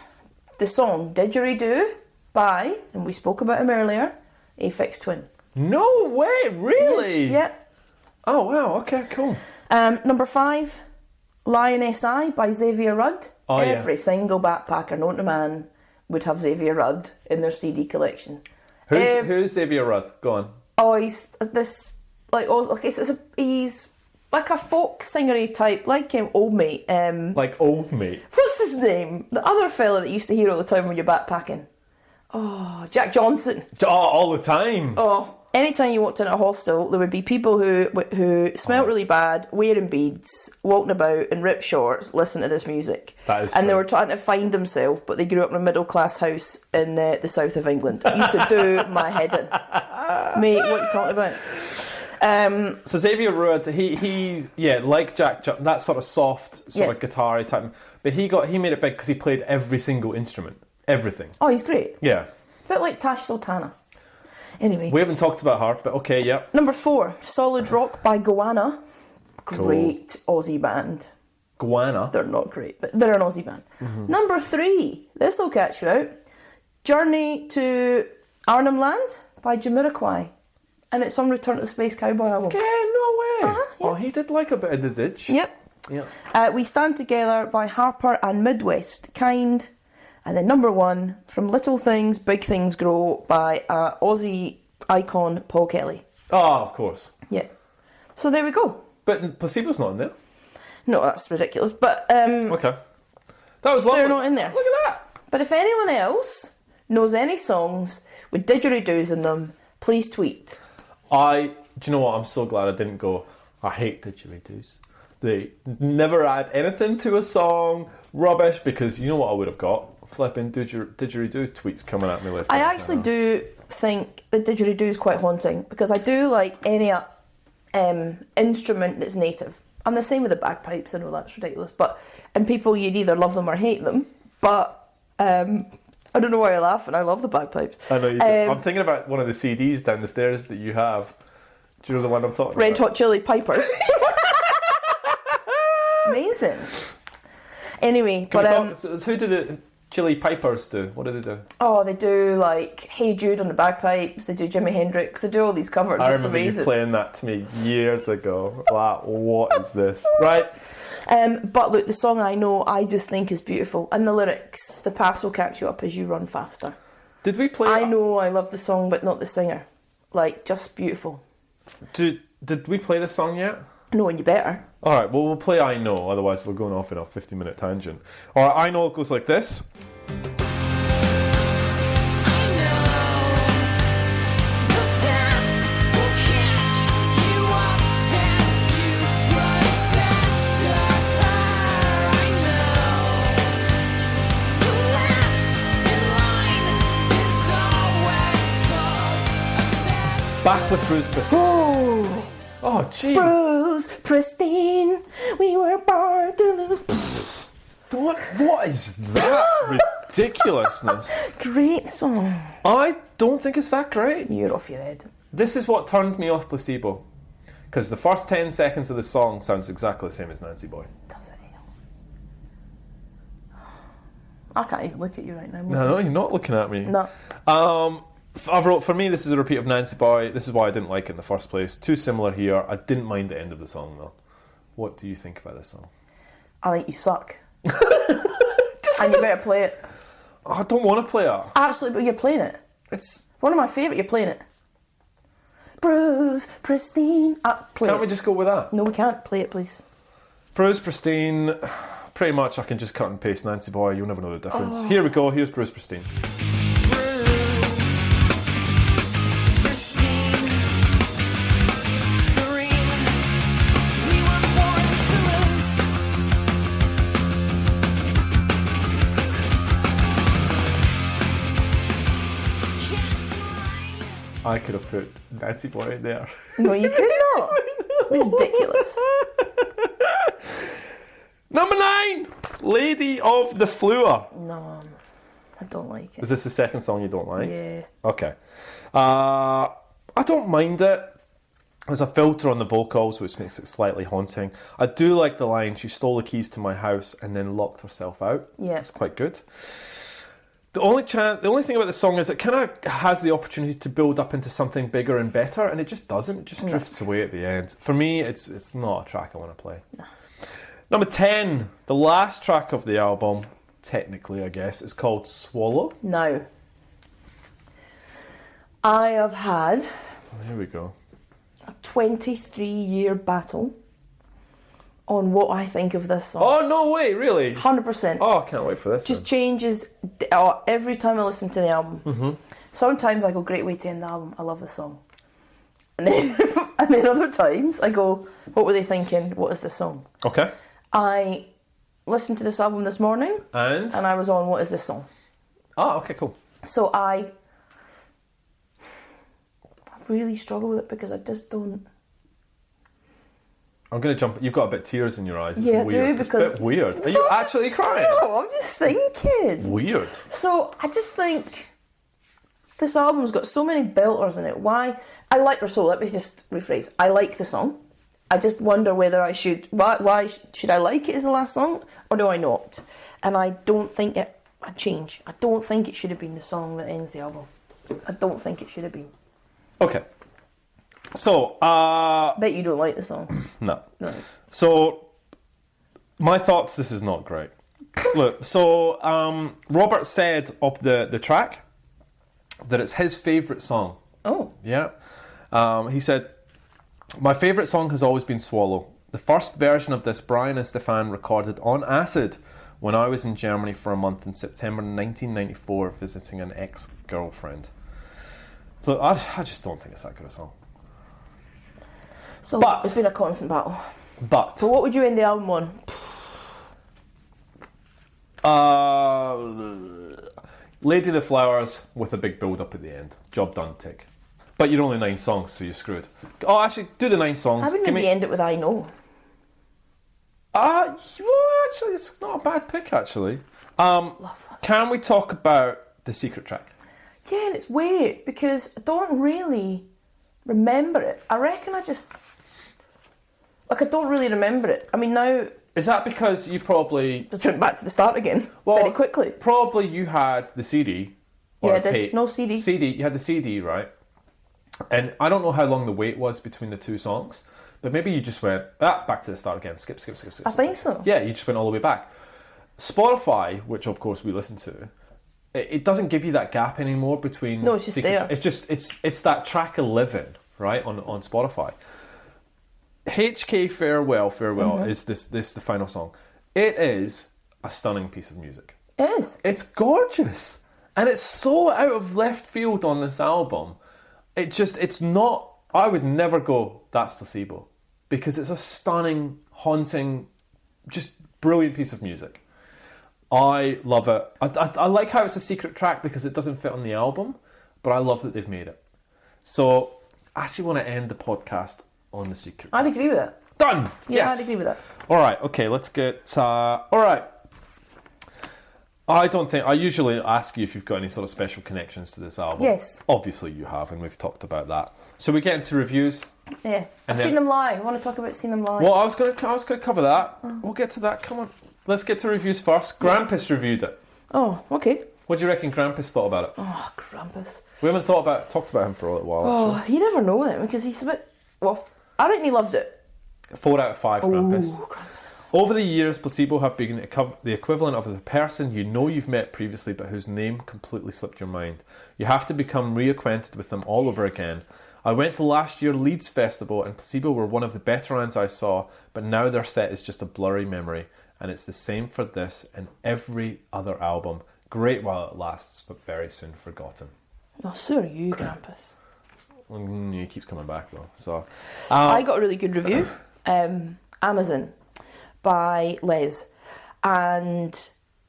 the song Didgeridoo by, and we spoke about him earlier, Aphex Twin. No way, really? Yeah. Oh, wow, okay, cool. Number 5, Lioness Eye by Xavier Rudd. Oh, yeah. Every single backpacker known to man would have Xavier Rudd in their CD collection. Who's Xavier Rudd? Go on. Oh, he's this, like, he's like a folk singery type, like Old Mate. Like Old Mate? What's his name? The other fella that you used to hear all the time when you're backpacking. Oh, Jack Johnson. Oh, all the time. Oh, anytime you walked in a hostel, there would be people who smelt really bad, wearing beads, walking about in ripped shorts, listening to this music. That is and they true. were trying to find themselves, but they grew up in a middle-class house in the south of England. It used to do my head in. Mate, what are you talking about? So Xavier Rudd, he's like Jack Johnson, that sort of soft, sort of guitar-y type. But he made it big because he played every single instrument. Everything. Oh, he's great. Yeah. A bit like Tash Sultana. Anyway. We haven't talked about her, but okay, yeah. Number 4, Solid Rock by Goanna. Great Aussie band. Goanna. They're not great, but they're an Aussie band. Mm-hmm. Number 3, this will catch you out. Journey to Arnhem Land by Jamiroquai. And it's on Return to the Space Cowboy album. Yeah, no way. Yeah. Oh, he did like a bit of the ditch. Yep. Yeah. We Stand Together by Harper and Midwest Kind. And then number 1, From Little Things, Big Things Grow by Aussie icon Paul Kelly. Oh, of course. Yeah. So there we go. But Placebo's not in there. No, that's ridiculous. But Okay. That was lovely. they're not in there. Look at that. But if anyone else knows any songs with didgeridoos in them, please tweet. Do you know what? I'm so glad I didn't go, I hate didgeridoos. They never add anything to a song. Rubbish, because you know what I would have got? Flipping didgeridoo tweets coming at me left. I actually do think the didgeridoo is quite haunting, because I do like any instrument that's native. I'm the same with the bagpipes. I know that's ridiculous, and people, you'd either love them or hate them. But I don't know why you're laughing. I love the bagpipes. I know you do. I'm thinking about one of the CDs down the stairs that you have. Do you know the one I'm talking Red about? Hot Chili Pipers. Amazing. Anyway, So who do the Chili Pipers do? What do they do? Oh, they do like Hey Jude on the bagpipes. They do Jimi Hendrix. They do all these covers. I It's remember amazing. you playing that to me years ago. Like, what is this? Right. But look, the song I know, I just think is beautiful, and the lyrics. The paths will catch you up as you run faster. Did we play? I know I love the song, but not the singer. Like, just beautiful. Did we play this song yet? No, and you better. All right. Well, we'll play I Know. Otherwise, we're going off in a 50-minute tangent. All right. I Know goes like this. Back with Bruce Pristine. Oh, Oh, gee. Bruce Pristine, we were born to lose. What is that ridiculousness? Great song. I don't think it's that great. You're off your head. This is what turned me off Placebo. Because the first 10 seconds of the song sounds exactly the same as Nancy Boy. Does it? I can't even look at you right now. No, you're not looking at me. No. I wrote, for me, this is a repeat of Nancy Boy. This is why I didn't like it in the first place. Too similar here. I didn't mind the end of the song, though. What do you think about this song? I think you suck. And you better play it. I don't want to play it. Absolutely, but you're playing it. It's One of my favourite, you're playing it. Bruce Pristine. Play Can't it. we just go with that? No, we can't. Play it, please. Bruce Pristine. Pretty much I can just cut and paste Nancy Boy. You'll never know the difference. Here we go. Here's Bruce Pristine. I could have put Nancy Boy in there. No, you could not. Ridiculous. Number 9! Lady of the Floor. No, I don't like it. Is this the second song you don't like? Yeah. Okay. I don't mind it. There's a filter on the vocals which makes it slightly haunting. I do like the line, she stole the keys to my house and then locked herself out. Yeah. That's quite good. The only thing about the song is it kind of has the opportunity to build up into something bigger and better, and it just doesn't. It just drifts away at the end. For me, it's not a track I want to play. No. Number 10, the last track of the album, technically I guess, is called Swallow. Now, I have had There we go. a 23-year battle on what I think of this song. Oh, no way, really? 100%. Oh, I can't wait for this. Just then. changes every time I listen to the album. Mm-hmm. Sometimes I go, great way to end the album. I love this song. And then, and then other times I go, what were they thinking? What is this song? Okay. I listened to this album this morning And I was on, what is this song? Oh, okay, cool. So I really struggle with it because I just don't. I'm going to jump. You've got a bit of tears in your eyes. It's Yeah, I weird. do, because it's a bit weird. Are you actually crying? No, I'm just thinking. Weird. So I just think this album's got so many belters in it. Why? I like her so. Let me just rephrase. I like the song. I just wonder whether I should. Why should I like it as the last song, or do I not? And I don't think it. I change. I don't think it should have been the song that ends the album. I don't think it should have been. Okay. So, Bet you don't like the song. no. No. So, my thoughts, this is not great. Look, so Robert said of the track that it's his favourite song. Oh. Yeah. He said, my favourite song has always been Swallow. The first version of this Brian and Stefan recorded on acid when I was in Germany for a month in September 1994 visiting an ex-girlfriend. So I just don't think it's that good a song. So But- it's been a constant battle. But So what would you end the album on? Lady of the Flowers with a big build up at the end. Job done, tick. But you're only 9 songs, so you're screwed. Oh, actually, do the 9 songs. I wouldn't maybe end it with I Know. Well, actually, it's not a bad pick, actually. Love that. Can we talk about the secret track? Yeah, and it's weird because I don't really remember it. I reckon I don't really remember it. I mean, now Is that because you probably... just went back to the start again very quickly. Probably you had the CD or Yeah, a tape. no CD. You had the CD, right? And I don't know how long the wait was between the 2 songs, but maybe you just went, back to the start again. Skip. I think so. Yeah, you just went all the way back. Spotify, which of course we listen to, it doesn't give you that gap anymore between... No, it's just there. It's just, it's that track 11, right, on Spotify. HK Farewell is this the final song. It is a stunning piece of music. It is. It's gorgeous. And it's so out of left field on this album. It's not... I would never go, that's Placebo. Because it's a stunning, haunting, just brilliant piece of music. I love it. I like how it's a secret track because it doesn't fit on the album, but I love that they've made it. So, I actually want to end the podcast on the secret. I'd agree with it. Done! Yeah, Yes! I'd agree with it. Alright, okay, let's get... Alright. I usually ask you if you've got any sort of special connections to this album. Yes. Obviously you have, and we've talked about that. So we get into reviews. Yeah. I've seen them live. I want to talk about seeing them live. Well, I was going to cover that. We'll get to that. Come on. Let's get to reviews first. Grampus reviewed it. Oh, okay. What do you reckon Grampus thought about it? Oh, Krampus. We haven't talked about him for a little while. Oh, you never know him because he's a bit... Well, I reckon he loved it. 4 out of 5, Grampus. Oh, Krampus. Over the years, Placebo have been the equivalent of the person you know you've met previously but whose name completely slipped your mind. You have to become reacquainted with them all over again. I went to last year's Leeds Festival and Placebo were one of the better bands I saw, but now their set is just a blurry memory. And it's the same for this and every other album. Great while it lasts, but very soon forgotten. Oh, so are you, Krampus. He keeps coming back though. So I got a really good review. Amazon by Les. And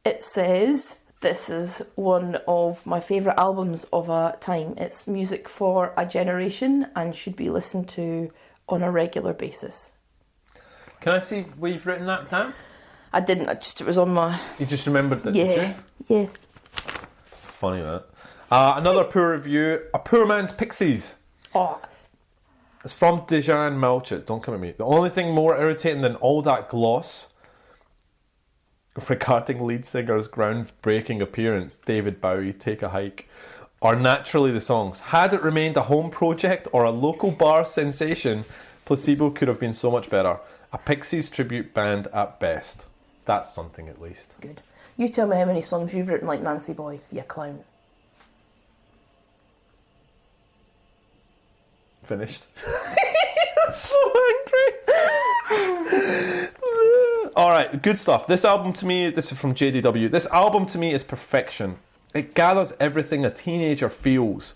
it says... This is one of my favourite albums of a time. It's music for a generation and should be listened to on a regular basis. Can I see where you've written that down? I didn't, it was on my... You just remembered that, Yeah, did you? yeah. Funny that. Another poor review, A Poor Man's Pixies. Oh, It's from Dejan Malchit, don't come at me. The only thing more irritating than all that gloss regarding lead singer's groundbreaking appearance, David Bowie, Take a Hike, are naturally the songs. Had it remained a home project or a local bar sensation, Placebo could have been so much better. A Pixies tribute band at best. That's something at least. good. You tell me how many songs you've written like Nancy Boy, you clown. Finished. So angry. Alright, good stuff. This album to me, this is from JDW, this album to me is perfection. It gathers everything a teenager feels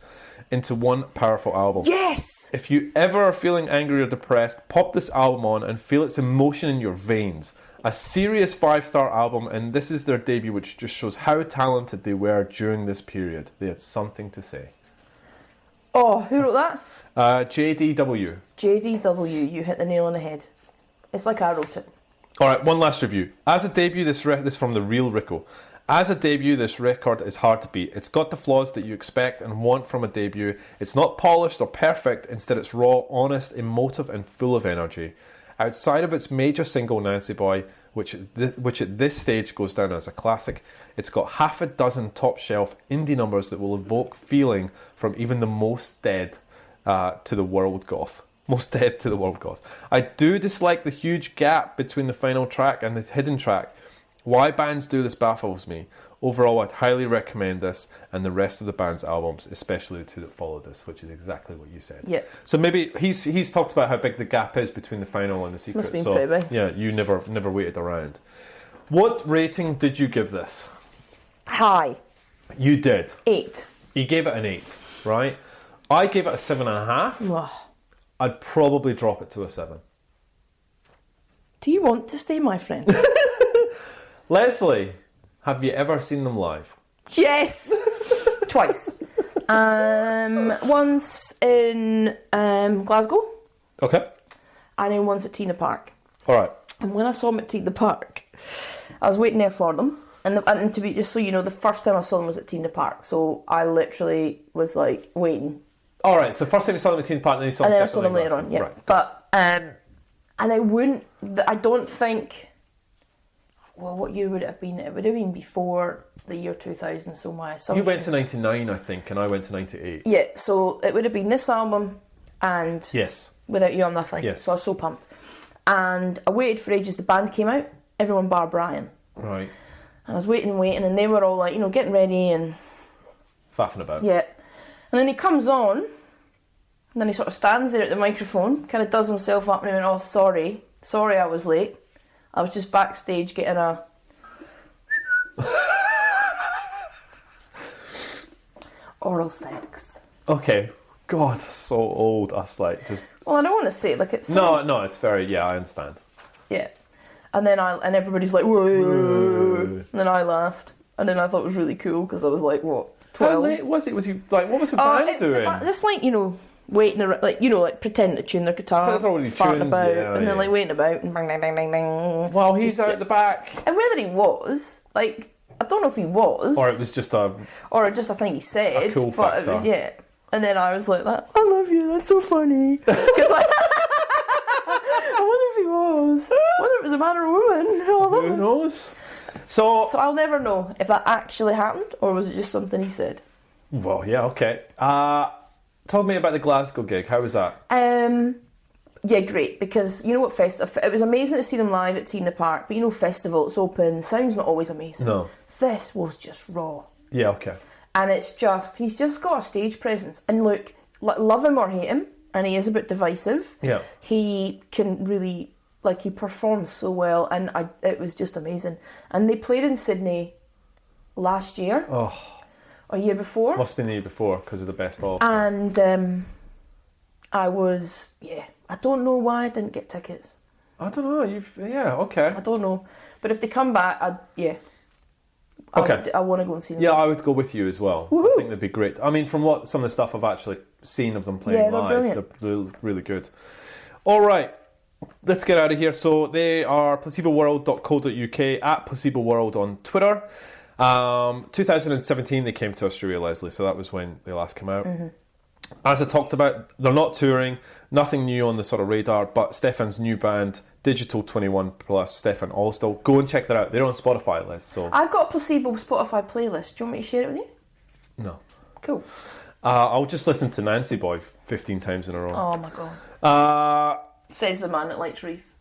into one powerful album. Yes! If you ever are feeling angry or depressed, pop this album on and feel its emotion in your veins. A serious 5-star album, and this is their debut, which just shows how talented they were during this period. They had something to say. Oh, who wrote that? JDW. JDW, you hit the nail on the head. It's like I wrote it. Alright, one last review. As a debut, this from The Real Rico. As a debut, this record is hard to beat. It's got the flaws that you expect and want from a debut. It's not polished or perfect, instead it's raw, honest, emotive and full of energy. Outside of its major single, Nancy Boy, which at this stage goes down as a classic, it's got half a dozen top-shelf indie numbers that will evoke feeling from even the most dead to the world goth. Most dead to the world goth. I do dislike the huge gap between the final track and the hidden track. Why bands do this baffles me. Overall, I'd highly recommend this and the rest of the band's albums, especially the two that followed this, which is exactly what you said. Yeah. So maybe he's talked about how big the gap is between the final and the secret. Must be so pretty big. yeah, you never waited around. What rating did you give this? High. You did. 8. You gave it an 8, right? I gave it a 7.5. Ugh. I'd probably drop it to a 7. Do you want to stay, my friend? Leslie, have you ever seen them live? Yes! Twice. Once in Glasgow, Okay. and then once at Tina Park. All right. And when I saw them at Tina Park, I was waiting there for them. And to be, just so you know, the first time I saw them was at Tina Park. So I literally was like waiting. All right. So first time you saw them at Teen Park, and then you saw them, And then I saw them later on, yeah. Right. But, and I don't think, well, what year would it have been? It would have been before the year 2000, so my assumption... You went to 99, I think, and I went to 98. Yeah, so it would have been this album and Yes. Without You I'm Nothing. Yes. So I was so pumped. And I waited for ages, the band came out, everyone bar Brian. Right. And I was waiting, and they were all like, getting ready and... Faffing about. Yeah. And then he comes on, and then he sort of stands there at the microphone, kind of does himself up, and he went, oh, sorry I was late. I was just backstage getting a... oral sex. Okay. God, so old. Us like just... Well, I don't want to say it like it's... No, it's very... Yeah, I understand. Yeah. And then and everybody's like, whoa. And then I laughed. And then I thought it was really cool, because I was like, what, 12? How late was it? Was he like... What was the band doing? Just like, waiting around, like, like pretending to tune their guitar, That's already farting tuned, about, yeah, and then yeah. like waiting about and bang, bang, bang, bang, bang. While he's out the back. And whether he was, like, I don't know if he was, Or it was just a just a thing he said, a cool but factor. it was, yeah. And then I was like, I love you, that's so funny. 'Cause, like, I wonder if he was. I wonder if it was a man or a woman. Oh, I love Who him. knows? So I'll never know if that actually happened or was it just something he said. well, yeah, okay. Tell me about the Glasgow gig. How was that? Yeah, great, because you know what, it was amazing to see them live at T in the Park, but festival, it's open, sound's not always amazing. No. This was just raw. Yeah, okay. And he's just got a stage presence. And look, love him or hate him, and he is a bit divisive. Yeah. He can really, he performs so well, and it was just amazing. And they played in Sydney last year. Oh. Or year before. Must have been the year before because of the best of. And I don't know why I didn't get tickets. I don't know. Yeah, okay. I don't know. But if they come back, Okay. I want to go and see them. Yeah, I would go with you as well. Woohoo! I think they'd be great. I mean, from what some of the stuff I've actually seen of them playing Yeah, they're live, brilliant. they're really, really good. All right, let's get out of here. So they are placeboworld.co.uk, at placeboworld on Twitter. 2017 they came to Australia, Lesley, so that was when they last came out. Mm-hmm. As I talked about, they're not touring, nothing new on the sort of radar, but Stefan's new band, Digital 21 Plus, Stefan Allstall, go and check that out. They're on Spotify, Liz. So I've got a Placebo Spotify playlist. Do you want me to share it with you? no. Cool. I'll just listen to Nancy Boy 15 times in a row. Oh my god. Uh, Says the man that likes Reef.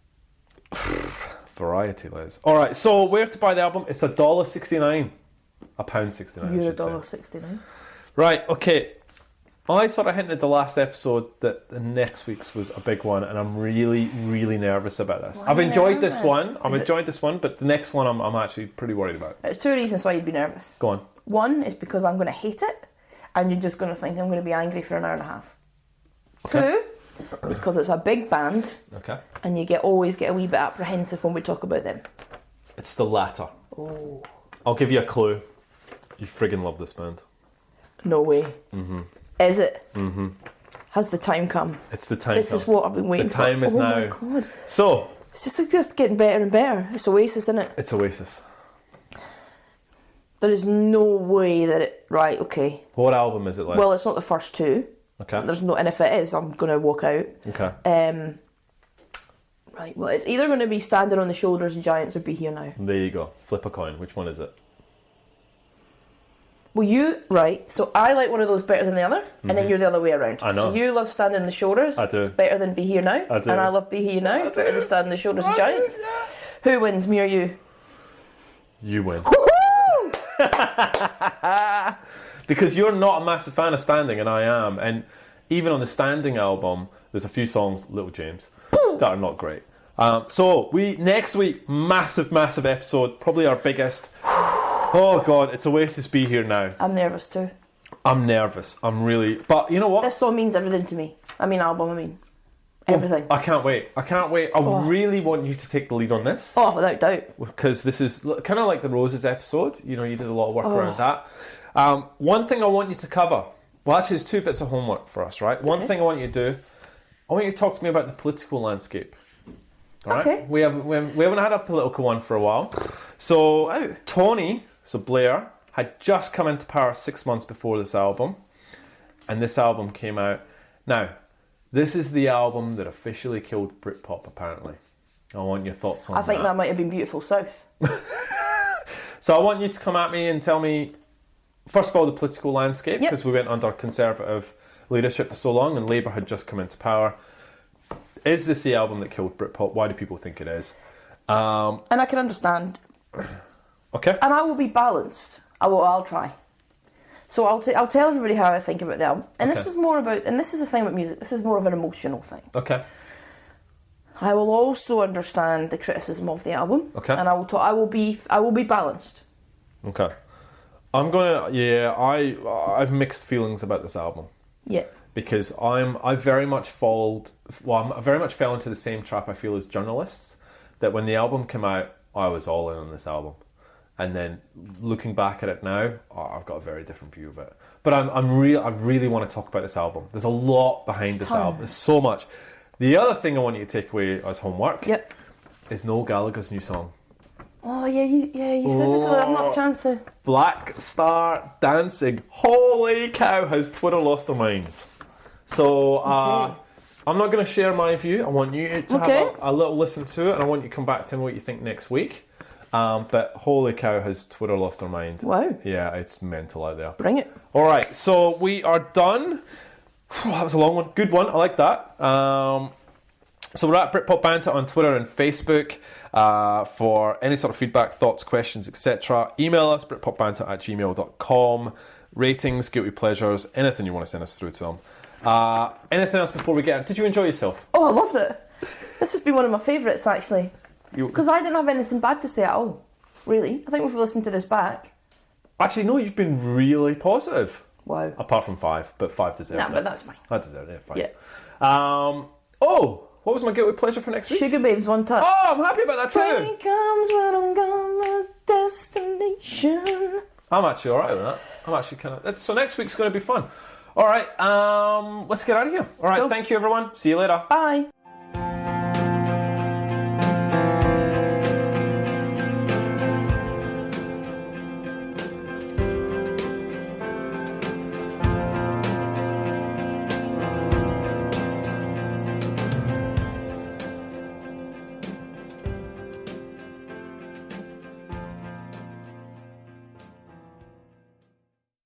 Variety, Liz. All right, so where to buy the album? It's $1.69, £1.69. You're I should say. $1.69. Right, okay. I sort of hinted the last episode that the next week's was a big one, and I'm really, really nervous about this. Why I've enjoyed nervous? this one. But the next one I'm actually pretty worried about. There's two reasons why you'd be nervous. Go on. One is because I'm going to hate it, and you're just going to think I'm going to be angry for an hour and a half. Okay. Two, because it's a big band, Okay. and you always get a wee bit apprehensive when we talk about them. It's the latter. Oh. I'll give you a clue. You friggin' love this band. No way. Mm-hmm. Is it? Mm-hmm. Has the time come? It's the time. This is what I've been waiting the for. time is oh now. My God. So It's just getting better and better. It's Oasis, isn't it? it's Oasis. There is no way that it... Right, okay. What album is it, Les? Well, it's not the first two. okay. And if it is, I'm going to walk out. Okay. Right, well, it's either going to be Standing on the Shoulders of Giants or Be Here Now. There you go. Flip a coin. Which one is it? Well, right, so I like one of those better than the other, and then you're the other way around. I know. So you love Standing on the Shoulders I do. better than Be Here Now, I do. and I love Be Here Now better than Standing on the Shoulders of Giants. Yeah. Who wins, me or you? You win. Woohoo! Because you're not a massive fan of Standing, and I am. And even on the Standing album, there's a few songs, Little James, that are not great. So next week, massive episode, probably our biggest. Oh God, it's Oasis Be Here Now. I'm nervous too. I'm nervous. I'm really... But you know what? This song means everything to me. Everything. I can't wait. I really want you to take the lead on this. Oh, without doubt. Because this is kind of like the Roses episode. You did a lot of work around that. One thing I want you to cover... Well, actually, there's two bits of homework for us, right? One thing I want you to do... I want you to talk to me about the political landscape. All right? Okay. We haven't had a political one for a while. So, Wow. Tony, so Blair, had just come into power 6 months before this album. And this album came out. Now, this is the album that officially killed Britpop, apparently. I want your thoughts on that. I think that might have been Beautiful South. So I want you to come at me and tell me, first of all, the political landscape, Yep. because we went under Conservative leadership for so long and Labour had just come into power. Is this the album that killed Britpop? Why do people think it is? And I can understand. Okay. And I will be balanced. I'll try. So I'll tell everybody how I think about the album. And Okay. this is the thing about music, this is more of an emotional thing. Okay. I will also understand the criticism of the album. Okay. And I will be balanced. Okay. I've mixed feelings about this album. Yeah. Because I very much fell into the same trap I feel as journalists, that when the album came out, I was all in on this album. and then looking back at it now, I've got a very different view of it. But I really want to talk about this album. There's a lot behind this album. There's so much. The other thing I want you to take away as homework is Noel Gallagher's new song. Oh yeah, you said this. I've not had a chance to. Black Star Dancing. Holy cow! Has Twitter lost their minds? So I'm not going to share my view. I want you to have a little listen to it, and I want you to come back to me what you think next week. But holy cow, has Twitter lost their mind? Wow. Yeah, it's mental out there. Bring it. All right, so we are done. That was a long one. Good one. I like that. So we're at Britpop Banter on Twitter and Facebook for any sort of feedback, thoughts, questions, etc. Email us, britpopbanter@gmail.com. Ratings, guilty pleasures, anything you want to send us through to them. Anything else before we get in? Did you enjoy yourself? Oh, I loved it. This has been one of my favourites, actually. Because I didn't have anything bad to say at all, really. I think we've listened to this back. Actually, no, you've been really positive. Wow. Apart from 5, but 5 deserved it. But that's fine. I deserved it, fine. Yeah. What was my guilty pleasure for next week? Sugar Babes, One Touch. Oh, I'm happy about that too. Train comes when I'm gone, that's destination. I'm actually alright with that. I'm actually kind of... So next week's going to be fun. Alright, let's get out of here. Alright, Thank you everyone. See you later. Bye.